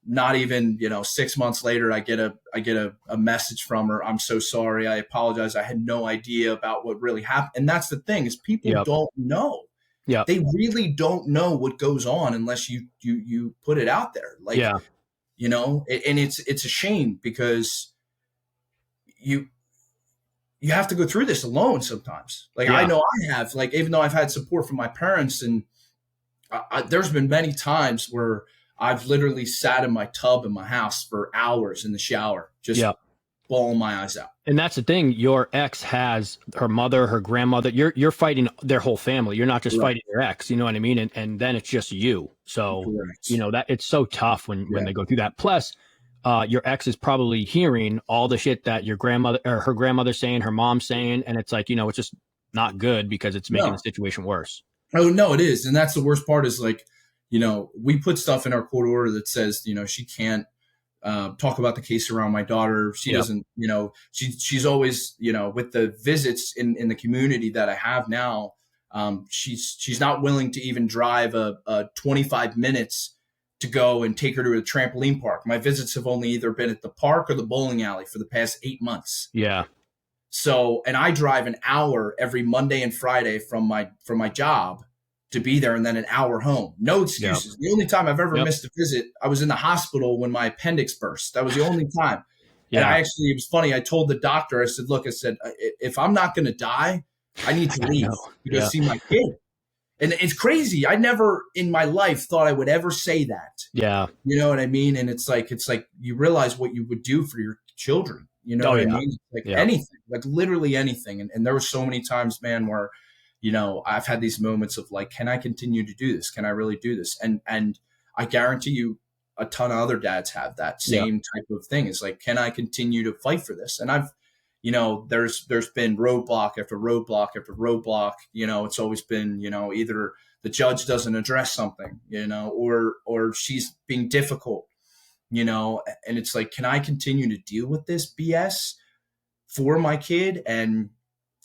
not even, 6 months later, I get a message from her. "I'm so sorry. I apologize. I had no idea about what really happened." And that's the thing, is people Yep. don't know. Yep. They really don't know what goes on unless you put it out there. Like, Yeah. and it's a shame because you have to go through this alone sometimes. Like, I Yeah. know I have, like, even though I've had support from my parents, and there's been many times where I've literally sat in my tub in my house for hours in the shower, just Yep. bawling my eyes out. And that's the thing. Your ex has her mother, her grandmother. You're fighting their whole family. You're not just Right. fighting your ex. You know what I mean? And then it's just you. So Correct. that it's so tough when Yeah. they go through that. Plus, your ex is probably hearing all the shit that your grandmother or her grandmother's saying, her mom's saying, and it's like it's just not good because it's making the No. situation worse. Oh no, it is. And that's the worst part, is like, we put stuff in our court order that says, she can't talk about the case around my daughter. She Yep. doesn't, she's always, with the visits in the community that I have now, she's not willing to even drive a 25 minutes to go and take her to a trampoline park. My visits have only either been at the park or the bowling alley for the past 8 months. Yeah. So, and I drive an hour every Monday and Friday from my job to be there, and then an hour home. No excuses. Yep. The only time I've ever Yep. missed a visit, I was in the hospital when my appendix burst. That was the only time. And Yeah. it was funny. I told the doctor, I said, "Look, if I'm not going to die, I need to I leave know. to go Yeah. see my kid." And it's crazy. I never in my life thought I would ever say that. Yeah. You know what I mean? And it's like you realize what you would do for your children. You know Oh what I yeah. mean? Like Yeah. anything, like literally anything. And there were so many times, man, where, I've had these moments of like, can I continue to do this? Can I really do this? And I guarantee you a ton of other dads have that Yeah. same type of thing. It's like, can I continue to fight for this? And I've, there's been roadblock after roadblock after roadblock. It's always been, either the judge doesn't address something, or she's being difficult, and it's like, can I continue to deal with this BS for my kid? And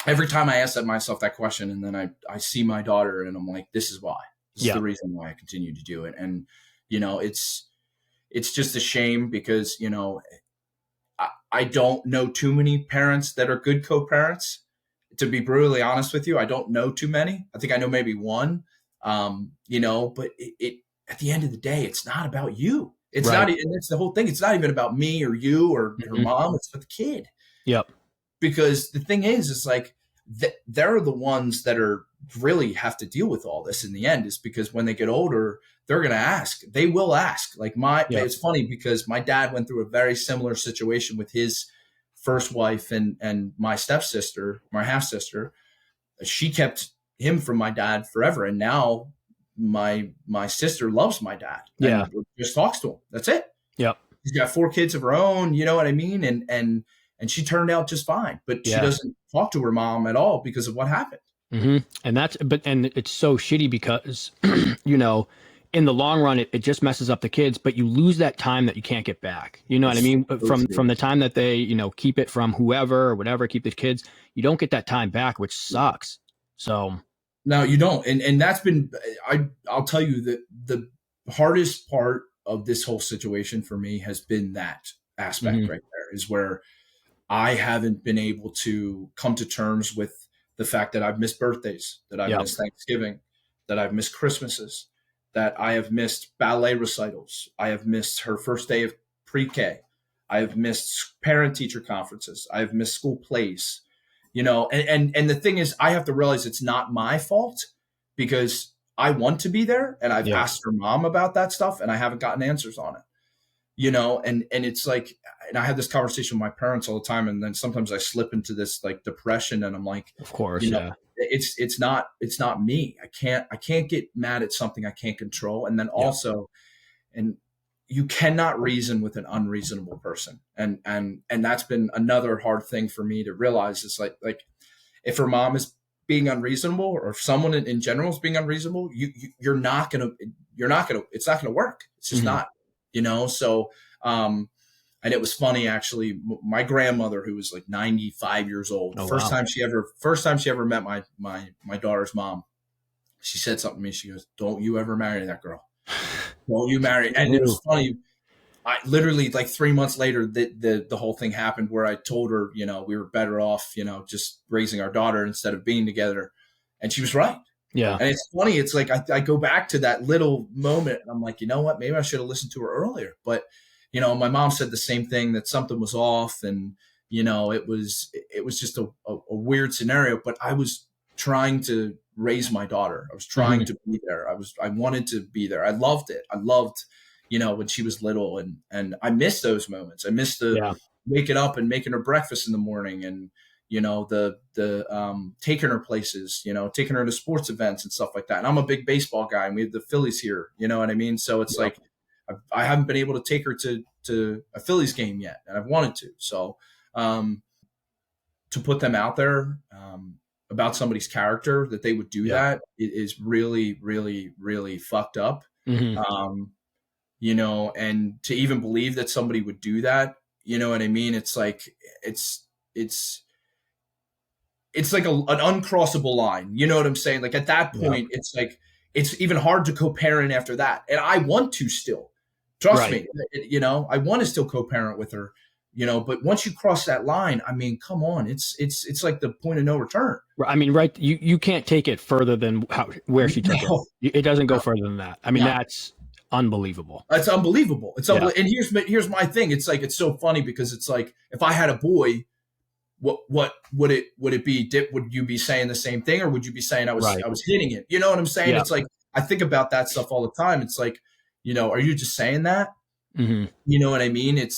every time I ask myself that question, and then I see my daughter, and I'm like, this is why. This is Yeah. the reason why I continue to do it. And, it's just a shame because, I don't know too many parents that are good co-parents. To be brutally honest with you, I don't know too many. I think I know maybe one, but it at the end of the day, it's not about you. It's Right. not, and that's the whole thing. It's not even about me or you or her Mhm. mom. It's about the kid. Yep. Because the thing is like, they're the ones that are really have to deal with all this in the end, is because when they get older, they're going to ask. They will ask. Like Yep. it's funny because my dad went through a very similar situation with his first wife and my stepsister, my half sister. She kept him from my dad forever, and now my sister loves my dad Yeah. and just talks to him. That's it. Yep. She's got 4 kids of her own. You know what I mean? And she turned out just fine, but she Yeah. doesn't talk to her mom at all because of what happened. Mm-hmm. And it's so shitty because, in the long run, it just messes up the kids, but you lose that time that you can't get back. You know what I mean? From the time that they, keep it from whoever or whatever, keep the kids, you don't get that time back, which sucks. So No, you don't. And that's been, I'll tell you that the hardest part of this whole situation for me has been that aspect Mhm. right there, is where I haven't been able to come to terms with the fact that I've missed birthdays, that I've Yep. missed Thanksgiving, that I've missed Christmases, that I have missed ballet recitals. I have missed her first day of pre-K. I have missed parent teacher conferences. I have missed school plays. And the thing is, I have to realize it's not my fault because I want to be there, and I've Yep. asked her mom about that stuff and I haven't gotten answers on it. And it's like, and I have this conversation with my parents all the time, and then sometimes I slip into this like depression, and I'm like, Of course. you know Yeah. it's not me. I can't get mad at something I can't control. And then Yep. also, and you cannot reason with an unreasonable person, and that's been another hard thing for me to realize. Is like if her mom is being unreasonable, or if someone in general is being unreasonable, it's not gonna work. It's just Hmm. not, so and it was funny, actually. My grandmother, who was like 95 years old, Oh, first wow. time she ever met my daughter's mom, she said something to me. She goes, "Don't you ever marry that girl. Don't you marry." Who And it knew? was funny. I literally, like 3 months later, the whole thing happened where I told her, we were better off, just raising our daughter instead of being together. And she was right. Yeah. And it's funny. It's like I go back to that little moment, and I'm like, you know what? Maybe I should have listened to her earlier. But my mom said the same thing, that something was off, and it was just a weird scenario. But I was trying to raise my daughter. I was trying Hmm. to be there. I wanted to be there. I loved it. I loved when she was little, and I miss those moments. I miss the Yeah. waking up and making her breakfast in the morning, and the taking her places, taking her to sports events and stuff like that. And I'm a big baseball guy, and we have the Phillies here, you know what I mean? So it's Yep. like I haven't been able to take her to a Phillies game yet, and I've wanted to. So to put them out there, about somebody's character, that they would do Yep. that, it is really, really, really fucked up. Hmm. Um, and to even believe that somebody would do that, you know what I mean? It's like, it's, it's like an uncrossable line. You know what I'm saying? Like at that Yep. point, it's like, it's even hard to co-parent after that. And I want to still, trust Right. me, I want to still co-parent with her, but once you cross that line, I mean, come on, it's like the point of no return. I mean, right. You can't take it further than where she took it. No, It doesn't go further than that. I mean, no. that's unbelievable. It's unbelievable. Yeah. And here's my thing. It's like, it's so funny because it's like, if I had a boy, what would it be? Would you be saying the same thing, or would you be saying Right. I was hitting it? You know what I'm saying? Yeah. It's like, I think about that stuff all the time. It's like, are you just saying that? Hmm. You know what I mean? And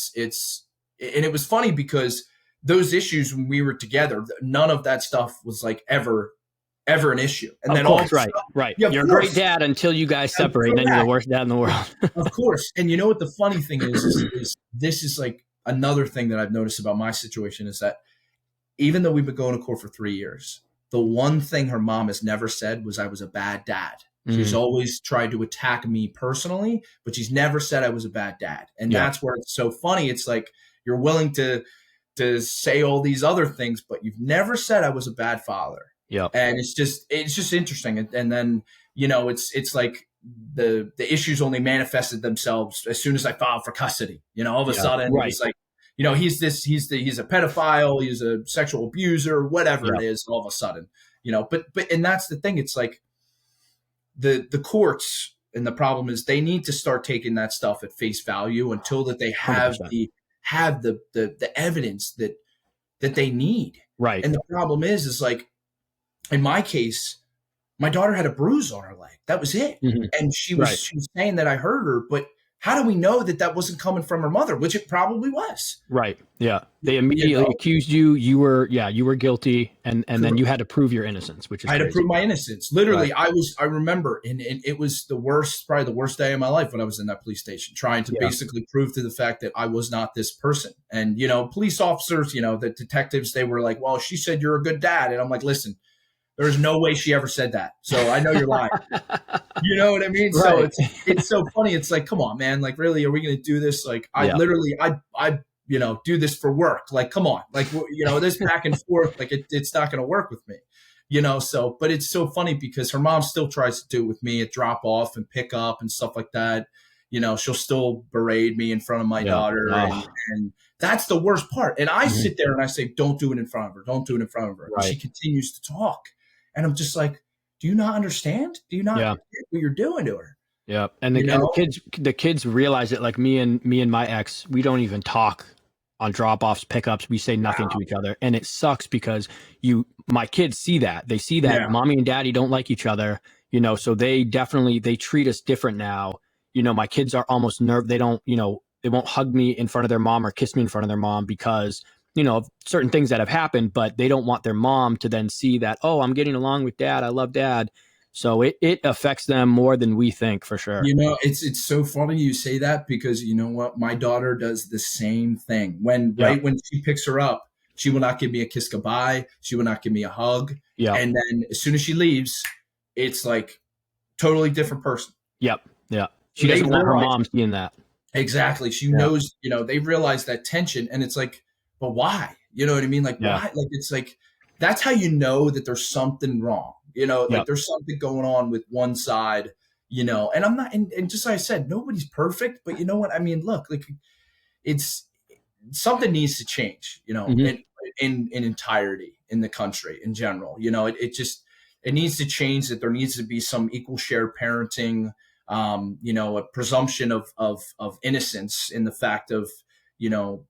it was funny because those issues when we were together, none of that stuff was like ever an issue. And Of then all of course. a Right. sudden, Right. yeah, of You're a great course, dad until you guys separate, and then you're the correct, worst dad in the world. of course. And you know what the funny thing is this is like another thing that I've noticed about my situation, is that even though we've been going to court for 3 years, the one thing her mom has never said was I was a bad dad. She's Mhm. always tried to attack me personally, but she's never said I was a bad dad. And Yeah. that's where it's so funny. It's like, you're willing to say all these other things, but you've never said I was a bad father. Yeah. And it's just interesting. And then, it's like the issues only manifested themselves as soon as I filed for custody. All of a Yeah. sudden it Right. was like, he's a pedophile, he's a sexual abuser, whatever Yeah. it is, all of a sudden, but and that's the thing. It's like the courts, and the problem is they need to start taking that stuff at face value until that they have 100%. the evidence that they need. Right. And the problem is like, in my case, my daughter had a bruise on her leg. That was it. Mhm. And Right. she was saying that I hurt her, but how do we know that wasn't coming from her mother, which it probably was? Right. Yeah. They You immediately know, accused you. You were guilty, and then you had to prove your innocence, which is I had to crazy. prove my innocence. Right. Literally, I remember, and it was probably the worst day of my life when I was in that police station, trying to Yeah. basically prove to the fact that I was not this person. And, police officers, the detectives, they were like, well, she said you're a good dad. And I'm like, listen, there's no way she ever said that. So I know you're lying. You know what I mean? So Right. it's so funny. It's like, come on, man. Like, really, are we going to do this? Like, I Yeah. literally, I do this for work. Like, come on. Like, this back and forth, like it's not going to work with me. So, but it's so funny because her mom still tries to do it with me at drop off and pick up and stuff like that. she'll still berate me in front of my Yeah. daughter. Oh, And that's the worst part. And I mhm. sit there and I say, don't do it in front of her. Don't do it in front of her. And she Right. continues to talk. And I'm just like, do you not understand? Do you not Yeah. get what you're doing to her? Yeah. And You the know? kids realize it. Like me and my ex, we don't even talk on drop offs, pickups. We say nothing to each other. And it sucks because my kids see that. They see that Yeah. mommy and daddy don't like each other, so they treat us different now. My kids are almost they don't, they won't hug me in front of their mom or kiss me in front of their mom because, of certain things that have happened, but they don't want their mom to then see that, oh, I'm getting along with dad. I love dad. So it affects them more than we think, for sure. It's so funny you say that because you know what? My daughter does the same thing. Yeah. Right when she picks her up, she will not give me a kiss goodbye. She will not give me a hug. Yeah. And then as soon as she leaves, it's like totally different person. Yep. Yeah. She They doesn't want her realize mom seeing that. exactly. She Yeah. knows, they realize that tension and it's like, but why? You know what I mean? Like Yeah. why? Like it's like that's how you know that there's something wrong. Like Yep. there's something going on with one side, and I'm not and just like I said, nobody's perfect, but you know what? I mean, look, like it's something needs to change, Hmm. in entirety in the country in general. It just it needs to change that there needs to be some equal share parenting, a presumption of innocence in the fact of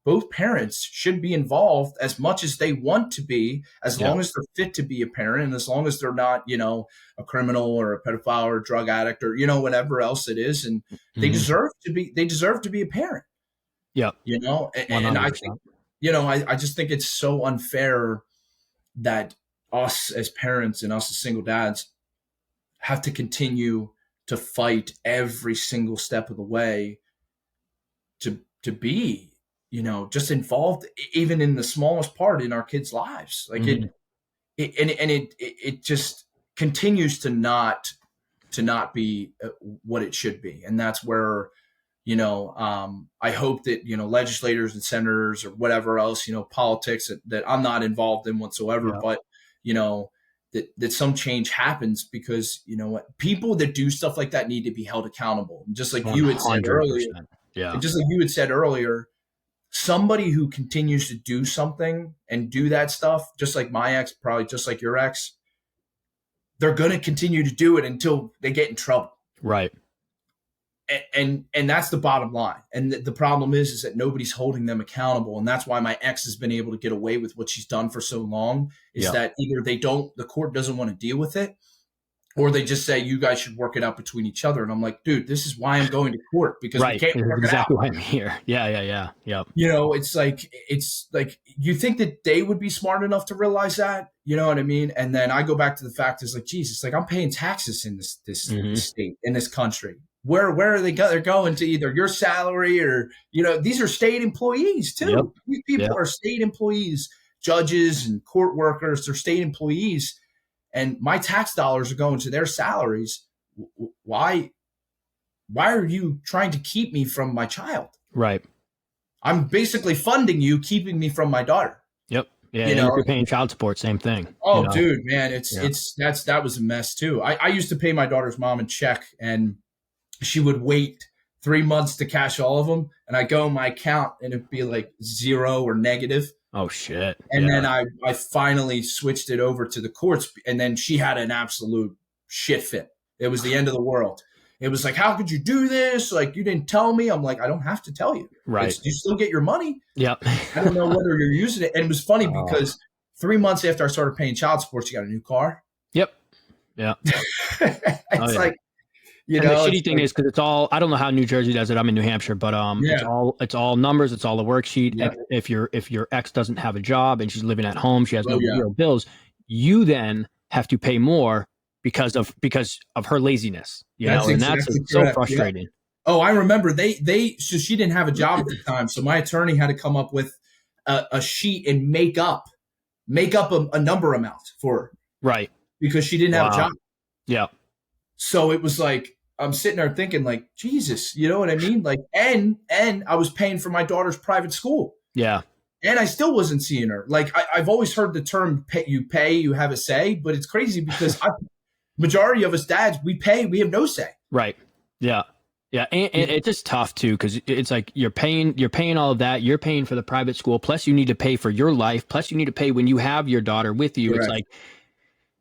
both parents should be involved as much as they want to be, as Yeah. long as they're fit to be a parent and as long as they're not, a criminal or a pedophile or a drug addict or, whatever else it is. And Hmm. they deserve to be a parent, Yep. and I think, 100%. I just think it's so unfair that us as parents and us as single dads have to continue to fight every single step of the way to be, just involved even in the smallest part in our kids' lives. Like Hmm. it just continues to not be what it should be. And that's where, I hope that, legislators and senators or whatever else, politics that I'm not involved in whatsoever, Yeah. but, that some change happens because, what, people that do stuff like that need to be held accountable. And just like you had said earlier, 100%. Yeah. and just like you had said earlier, somebody who continues to do something and do that stuff, just like my ex, probably just like your ex, they're going to continue to do it until they get in trouble. Right. And that's the bottom line. And the problem is that nobody's holding them accountable. And that's why my ex has been able to get away with what she's done for so long, is Yeah. that either the court doesn't want to deal with it, or they just say, you guys should work it out between each other. And I'm like, dude, this is why I'm going to court, because we Right. can't This is work it out. exactly why I'm here. Yeah. Yeah. Yeah. Yep. It's like you think that they would be smart enough to realize that, you know what I mean? And then I go back to the fact is like, Jesus, like I'm paying taxes in this Hmm. state, in this country. Where are they go? They're going to either your salary or, these are state employees Yep. too. These people Yep. are state employees, judges and court workers, they're state employees. And my tax dollars are going to their salaries. Why are you trying to keep me from my child? Right. I'm basically funding you, keeping me from my daughter. Yep. Yeah. You And if know, you're paying child support, same thing. oh, dude, man, Yeah. that was a mess too. I used to pay my daughter's mom in check, and she would wait 3 months to cash all of them, and I go in my account, and it'd be like zero or negative. Oh shit. And Yeah. then I finally switched it over to the courts, and then she had an absolute shit fit. It was the end of the world. It was like, how could you do this? Like, you didn't tell me. I'm like, I don't have to tell you. Right. You still get your money. Yep. I don't know whether you're using it. And it was funny Oh. because 3 months after I started paying child support, she got a new car. Yep. Yeah. It's Oh yeah. like, And the shitty it's thing like, is because it's all, I don't know how New Jersey does it. I'm in New Hampshire, but yeah, it's all numbers. It's all the worksheet. yeah, If your ex doesn't have a job and she's living at home, she has oh no yeah. real bills. You then have to pay more because of her laziness. That's And that's exactly so correct. Yeah. frustrating. Oh, I remember so she didn't have a job at the time. So my attorney had to come up with a sheet and make up a number amount for her Right. because she didn't have a Wow. job. Yeah. So it was like, I'm sitting there thinking like, Jesus, you know what I mean? Like, and I was paying for my daughter's private school, Yeah. and I still wasn't seeing her. Like I've always heard the term you have a say, but it's crazy because majority of us dads, we pay, we have no say. Right. Yeah. Yeah, and it's just tough too because it's like you're paying all of that. You're paying for the private school, plus you need to pay for your life, plus you need to pay when you have your daughter with you. It's Correct. like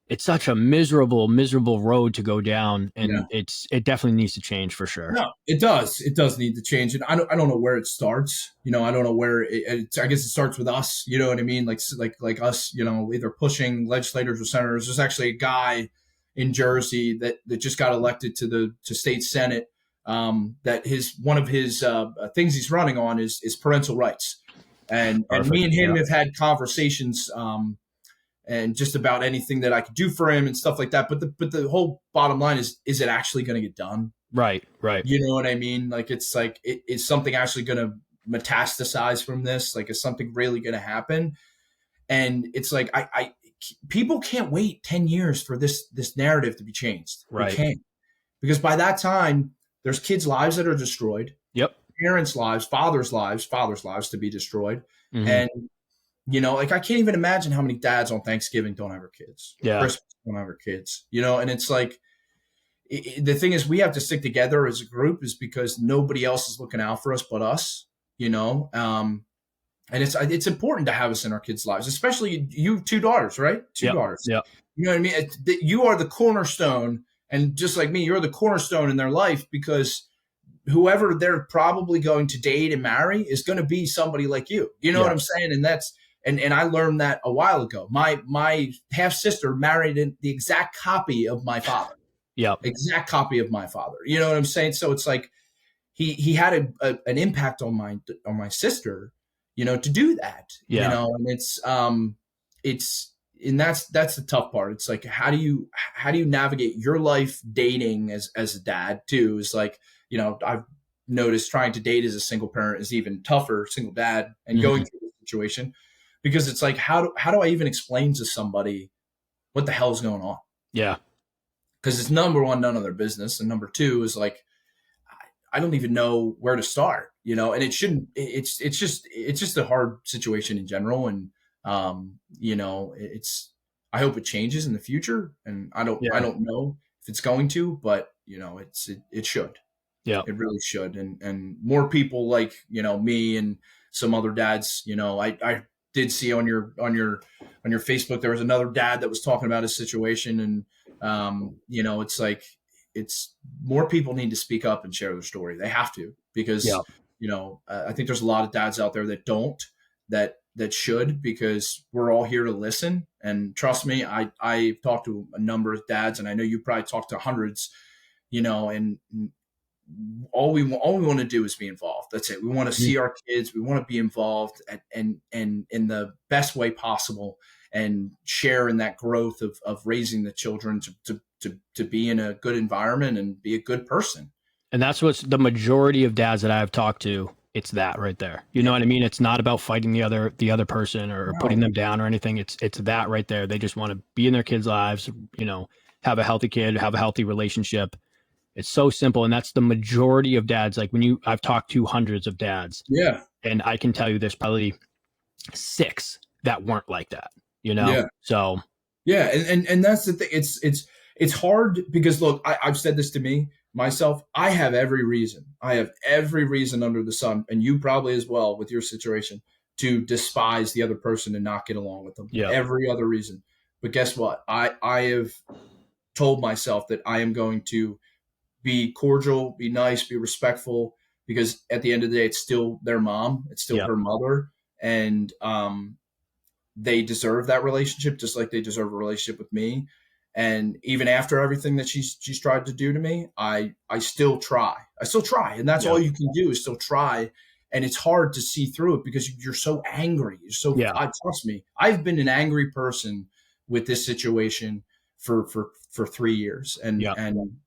it's such a miserable road to go down, and Yeah. it definitely needs to change for sure. No, it does. It does need to change, and I don't know where it starts. I don't know where I guess it starts with us. You know what I mean? Like us. Either pushing legislators or senators. There's actually a guy in Jersey that just got elected to state senate. That his one of his things he's running on is parental rights, and me Perfect. and him Yeah. have had conversations. And just about anything that I could do for him and stuff like that. But the whole bottom line is it actually going to get done? Right. Right. You know what I mean? Like it's like is something actually going to metastasize from this? Like is something really going to happen? And it's like I people can't wait 10 years for this narrative to be changed. They Right. can't because by that time there's kids' lives that are destroyed, Yep. parents' lives, fathers' lives to be destroyed, Hmm. and like I can't even imagine how many dads on Thanksgiving don't have kids or Yeah. Christmas don't have kids. And it's like the thing is we have to stick together as a group is because nobody else is looking out for us but us. You know, and it's important to have us in our kids' lives, especially you two daughters, right? Two Yep. daughters. Yep. You know what I mean? You are the cornerstone, and just like me, you're the cornerstone in their life because whoever they're probably going to date and marry is going to be somebody like you. You know what Yeah. I'm saying? And that's and I learned that a while ago. My half sister married the exact copy of my father, Yep. exact copy of my father. You know what I'm saying? So it's like he had an impact on my sister, to do that. Yeah. And it's and that's the tough part. It's like how do you navigate your life dating as a dad too? Is like I've noticed trying to date as a single parent is even tougher, single dad, and going Hmm. through this situation because it's like how do I even explain to somebody what the hell is going on? Yeah. Because it's number one, none of their business, and number two is like I don't even know where to start, and it shouldn't. It's just a hard situation in general, and it's. I hope it changes in the future, and I don't. I Yeah. don't know if it's going to, but it should. Yeah. It really should, and more people like me and some other dads. I did see on your Facebook there was another dad that was talking about his situation, and it's like it's more people need to speak up and share their story. They have to Yeah. because I think there's a lot of dads out there that don't that should because we're all here to listen. And trust me, I've talked to a number of dads, and I know you probably talked to hundreds. And all we want to do is be involved. That's it. We want to see our kids. We want to be involved and in the best way possible and share in that growth of raising the children to be in a good environment and be a good person. And that's what's the majority of dads that I've talked to. It's that right there. You know Yeah. what I mean? It's not about fighting the other person or putting No. them down or anything. It's that right there. They just want to be in their kids' lives, have a healthy kid, have a healthy relationship. It's so simple. And that's the majority of dads. Like I've talked to hundreds of dads, Yeah. and I can tell you there's probably six that weren't like that, Yeah. So Yeah. And that's the thing. It's hard because look, I've said this to me myself. I have every reason. I have every reason under the sun, and you probably as well with your situation to despise the other person and not get along with them. yeah, Every other reason. But guess what? I have told myself that I am going to be cordial, be nice, be respectful, because at the end of the day, it's still their mom, it's still yeah, her mother, and they deserve that relationship just like they deserve a relationship with me. And even after everything that she's tried to do to me, I still try. I still try, and that's yeah, all you can do is still try. And it's hard to see through it because you're so angry. You're so. yeah, I trust me. I've been an angry person with this situation for 3 years, and yeah, and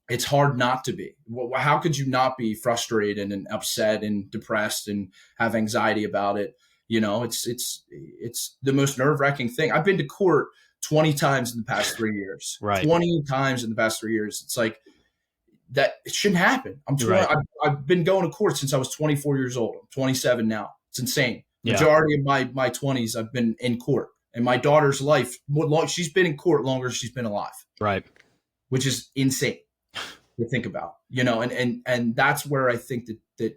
it's hard not to be. How could you not be frustrated and upset and depressed and have anxiety about it? It's the most nerve wracking thing. I've been to court 20 times in the past 3 years. right, 20 times in the past 3 years. It's like that. It shouldn't happen. right, I've been going to court since I was 24 years old. I'm 27 now. It's insane. yeah, Majority of my 20s, I've been in court. And my daughter's life, she's been in court longer than she's been alive, right. which is insane. to think about, and that's where I think that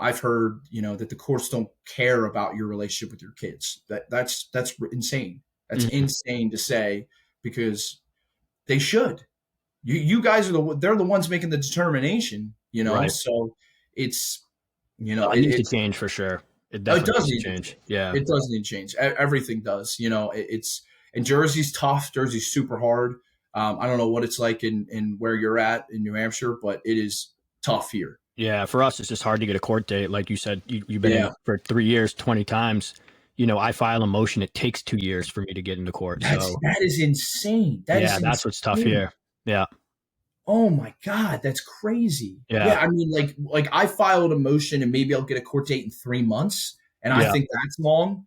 I've heard, that the courts don't care about your relationship with your kids. That's insane. That's Mhm. insane to say, because they should. You guys are they're the ones making the determination, Right. so it's, No, it needs to change for sure. It it definitely does needs to need to change. change. Yeah. It does need to change. Everything does. It's, and Jersey's tough. Jersey's super hard. I don't know what it's like in where you're at in New Hampshire, but it is tough here. Yeah. For us, it's just hard to get a court date. Like you said, you've been in Yeah, for 3 years, 20 times. I file a motion. It takes 2 years for me to get into court. So that is insane. That is yeah, that's what's tough insane. here. Yeah. Oh my God, that's crazy. Yeah. Yeah, I mean, like I filed a motion and maybe I'll get a court date in 3 months, and I Yeah. think that's long.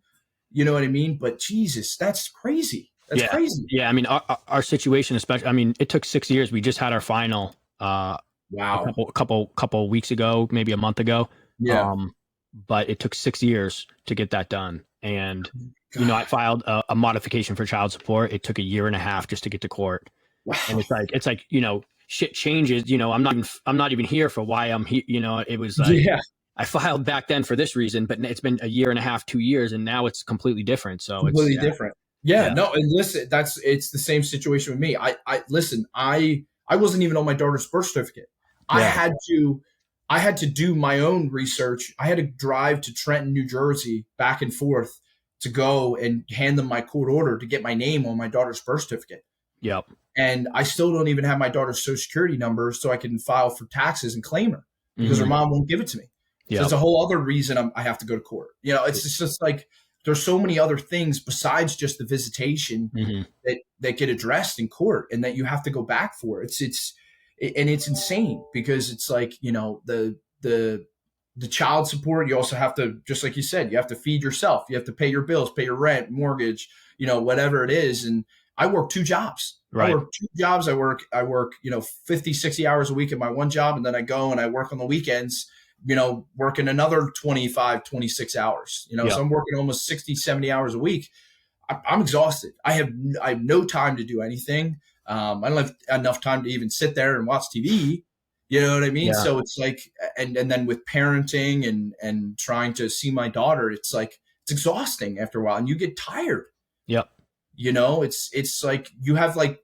You know what I mean? But Jesus, that's crazy. That's Yeah. crazy. Yeah. I mean, our situation, especially, I mean, it took 6 years. We just had our final, a Wow. couple weeks ago, maybe a month ago. Yeah. Um, but it took 6 years to get that done. And, I God. filed a modification for child support. It took a year and a half just to get to court. And Wow. it's like, shit changes, I'm not even here for why I'm here. It was like, Yeah. I filed back then for this reason, but it's been a year and a half, 2 years, and now it's completely different. So it's, Completely yeah, different. Yeah, yeah, no, and listen, it's the same situation with me. I listen, I wasn't even on my daughter's birth certificate. I yeah. had to I had to do my own research. I had to drive to Trenton, New Jersey, back and forth to go and hand them my court order to get my name on my daughter's birth certificate. Yep. And I still don't even have my daughter's social security number so I can file for taxes and claim her, because her Hmm. mom won't give it to me. So it's Yep. a whole other reason I have to go to court. It's just like there's so many other things besides just the visitation Hmm. that get addressed in court and that you have to go back for. And it's insane, because it's like, the child support, you also have to, just like you said, you have to feed yourself. You have to pay your bills, pay your rent, mortgage, whatever it is. And I work two jobs. I Right. work two jobs. I work, 50, 60 hours a week at my one job. And then I go and I work on the weekends, working another 25, 26 hours, so Yep. I'm working almost 60, 70 hours a week. I'm exhausted. I have no time to do anything. I don't have enough time to even sit there and watch TV. You know what I mean? Yeah. So it's like, and then with parenting and trying to see my daughter, it's like, it's exhausting after a while, and you get tired. Yep. It's like you have like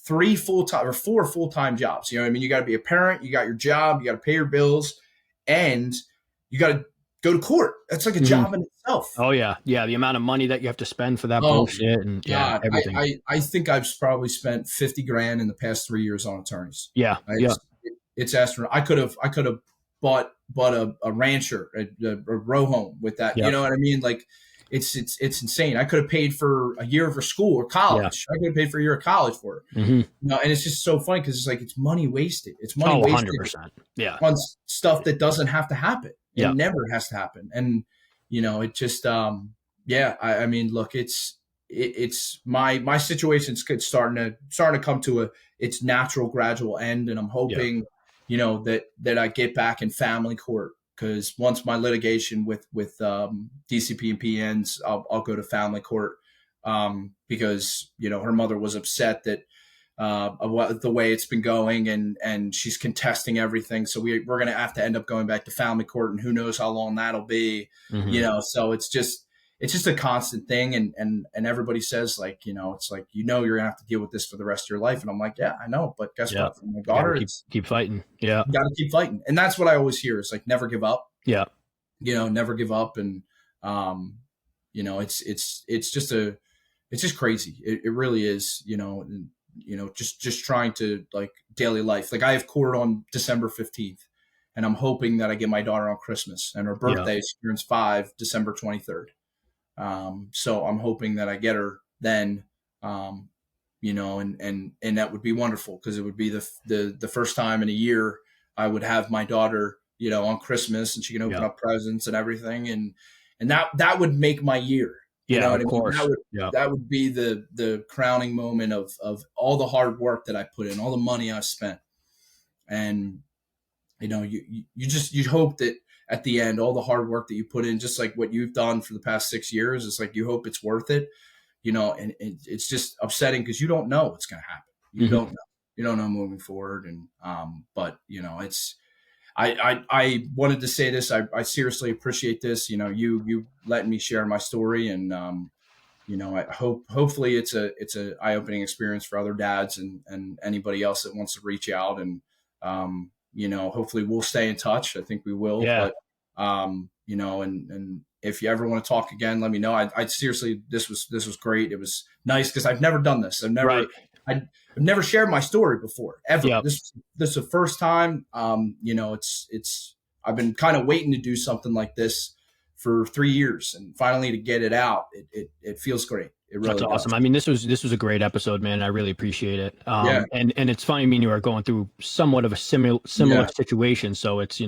three full time or four full time jobs. You know what I mean? You got to be a parent, you got your job, you got to pay your bills, and you got to go to court. That's like a Hmm. job in itself. Oh yeah. Yeah. The amount of money that you have to spend for that Oh bullshit, and yeah, God, everything. I think I've probably spent 50 grand in the past 3 years on attorneys. Yeah. Yeah. It's astronomical. I could have bought a rancher, a row home with that. You Yep. know what I mean? Like it's insane. I could have paid for a year for school or Yeah. college. I could have paid for a year of college for her. Hmm. And it's just so funny because it's like it's money wasted. It's money Oh, wasted 100%. Yeah. on stuff that doesn't have to happen Yeah. and never has to happen. And it just yeah. I mean, look, it's my situation's starting to come to its natural gradual end, and I'm Yeah. hoping that I get back in family court, because once my litigation with DCP and P ends, I'll go to family court, because her mother was upset that of the way it's been going, and she's contesting everything. So we're going to have to end up going back to family court, and who knows how long that'll be. Hmm. So it's just a constant thing, and everybody says, like, it's like, you're gonna have to deal with this for the rest of your life, and I'm like, yeah, I know, but guess Yeah. what, for my You got to daughter, keep it's, keep fighting. Yeah. you got to keep fighting. And that's what I always hear, is like, never give up. Yeah. Never give up. And it's just crazy. It really is. And, just trying to, like, daily life. Like, I have court on December 15th, and I'm hoping that I get my daughter on Christmas, and her Yeah. birthday, she turns 5, December 23rd. So I'm hoping that I get her then, and that would be wonderful, because it would be the first time in a year I would have my daughter, on Christmas, and she can open Yeah. up presents and everything, and that would make my year. You know Yeah. what Of I mean? course. Yeah. That would be the crowning moment of all the hard work that I put in, all the money I spent, and you hope that at the end, all the hard work that you put in, just like what you've done for the past 6 years, it's like you hope it's worth it. And it's just upsetting because you don't know what's going to happen. You Hmm. don't know. moving forward. And, but it's, I wanted to say this. I seriously appreciate this. You letting me share my story, and I hopefully it's a eye opening experience for other dads and anybody else that wants to reach out. And hopefully we'll stay in touch. I think we will. Yeah. But and if you ever want to talk again, let me know. I seriously, this was great. It was nice because I've never done this. Right. I've never shared my story before ever. Yep. This is the first time. It's I've been kind of waiting to do something like this for 3 years, and finally to get it out, it feels great. It really That's awesome. does. I mean, this was a great episode, man. I really appreciate it. Yeah. And it's funny. I mean, you are going through somewhat of a similar Yeah. situation, so it's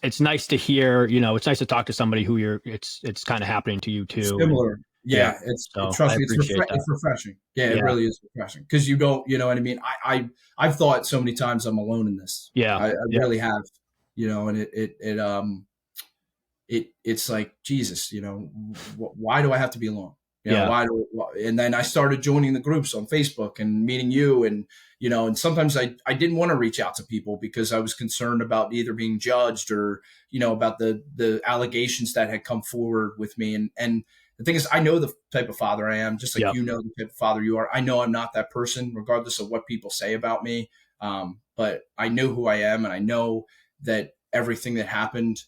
it's nice to hear. It's nice to talk to somebody who it's kind of happening to you too. Similar. Yeah. So Trust I me, appreciate that. it's refreshing. Yeah, it Yeah. really is refreshing because you don't, you know what I mean? I've thought so many times I'm alone in this. Yeah. I Yeah. really have, and it's like, Jesus, why do I have to be alone? Yeah. And then I started joining the groups on Facebook and meeting you, and and sometimes I didn't want to reach out to people because I was concerned about either being judged or about the allegations that had come forward with me. And the thing is, I know the type of father I am, just like Yep. the type of father you are. I know I'm not that person, regardless of what people say about me. But I know who I am, and I know that everything that happened,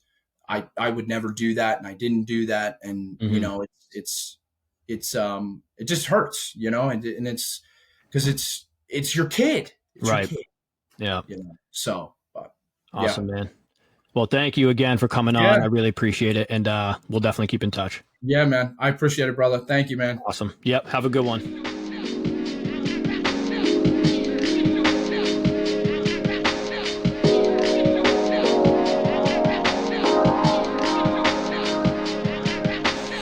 I would never do that, and I didn't do that. And Mhm. it just hurts, and it's because it's your kid. It's your Right. kid, Yeah. So, but yeah. Awesome, man. Well, thank you again for coming Yeah. on. I really appreciate it, and we'll definitely keep in touch. Yeah, man. I appreciate it, brother. Thank you, man. Awesome. Yep. Have a good one.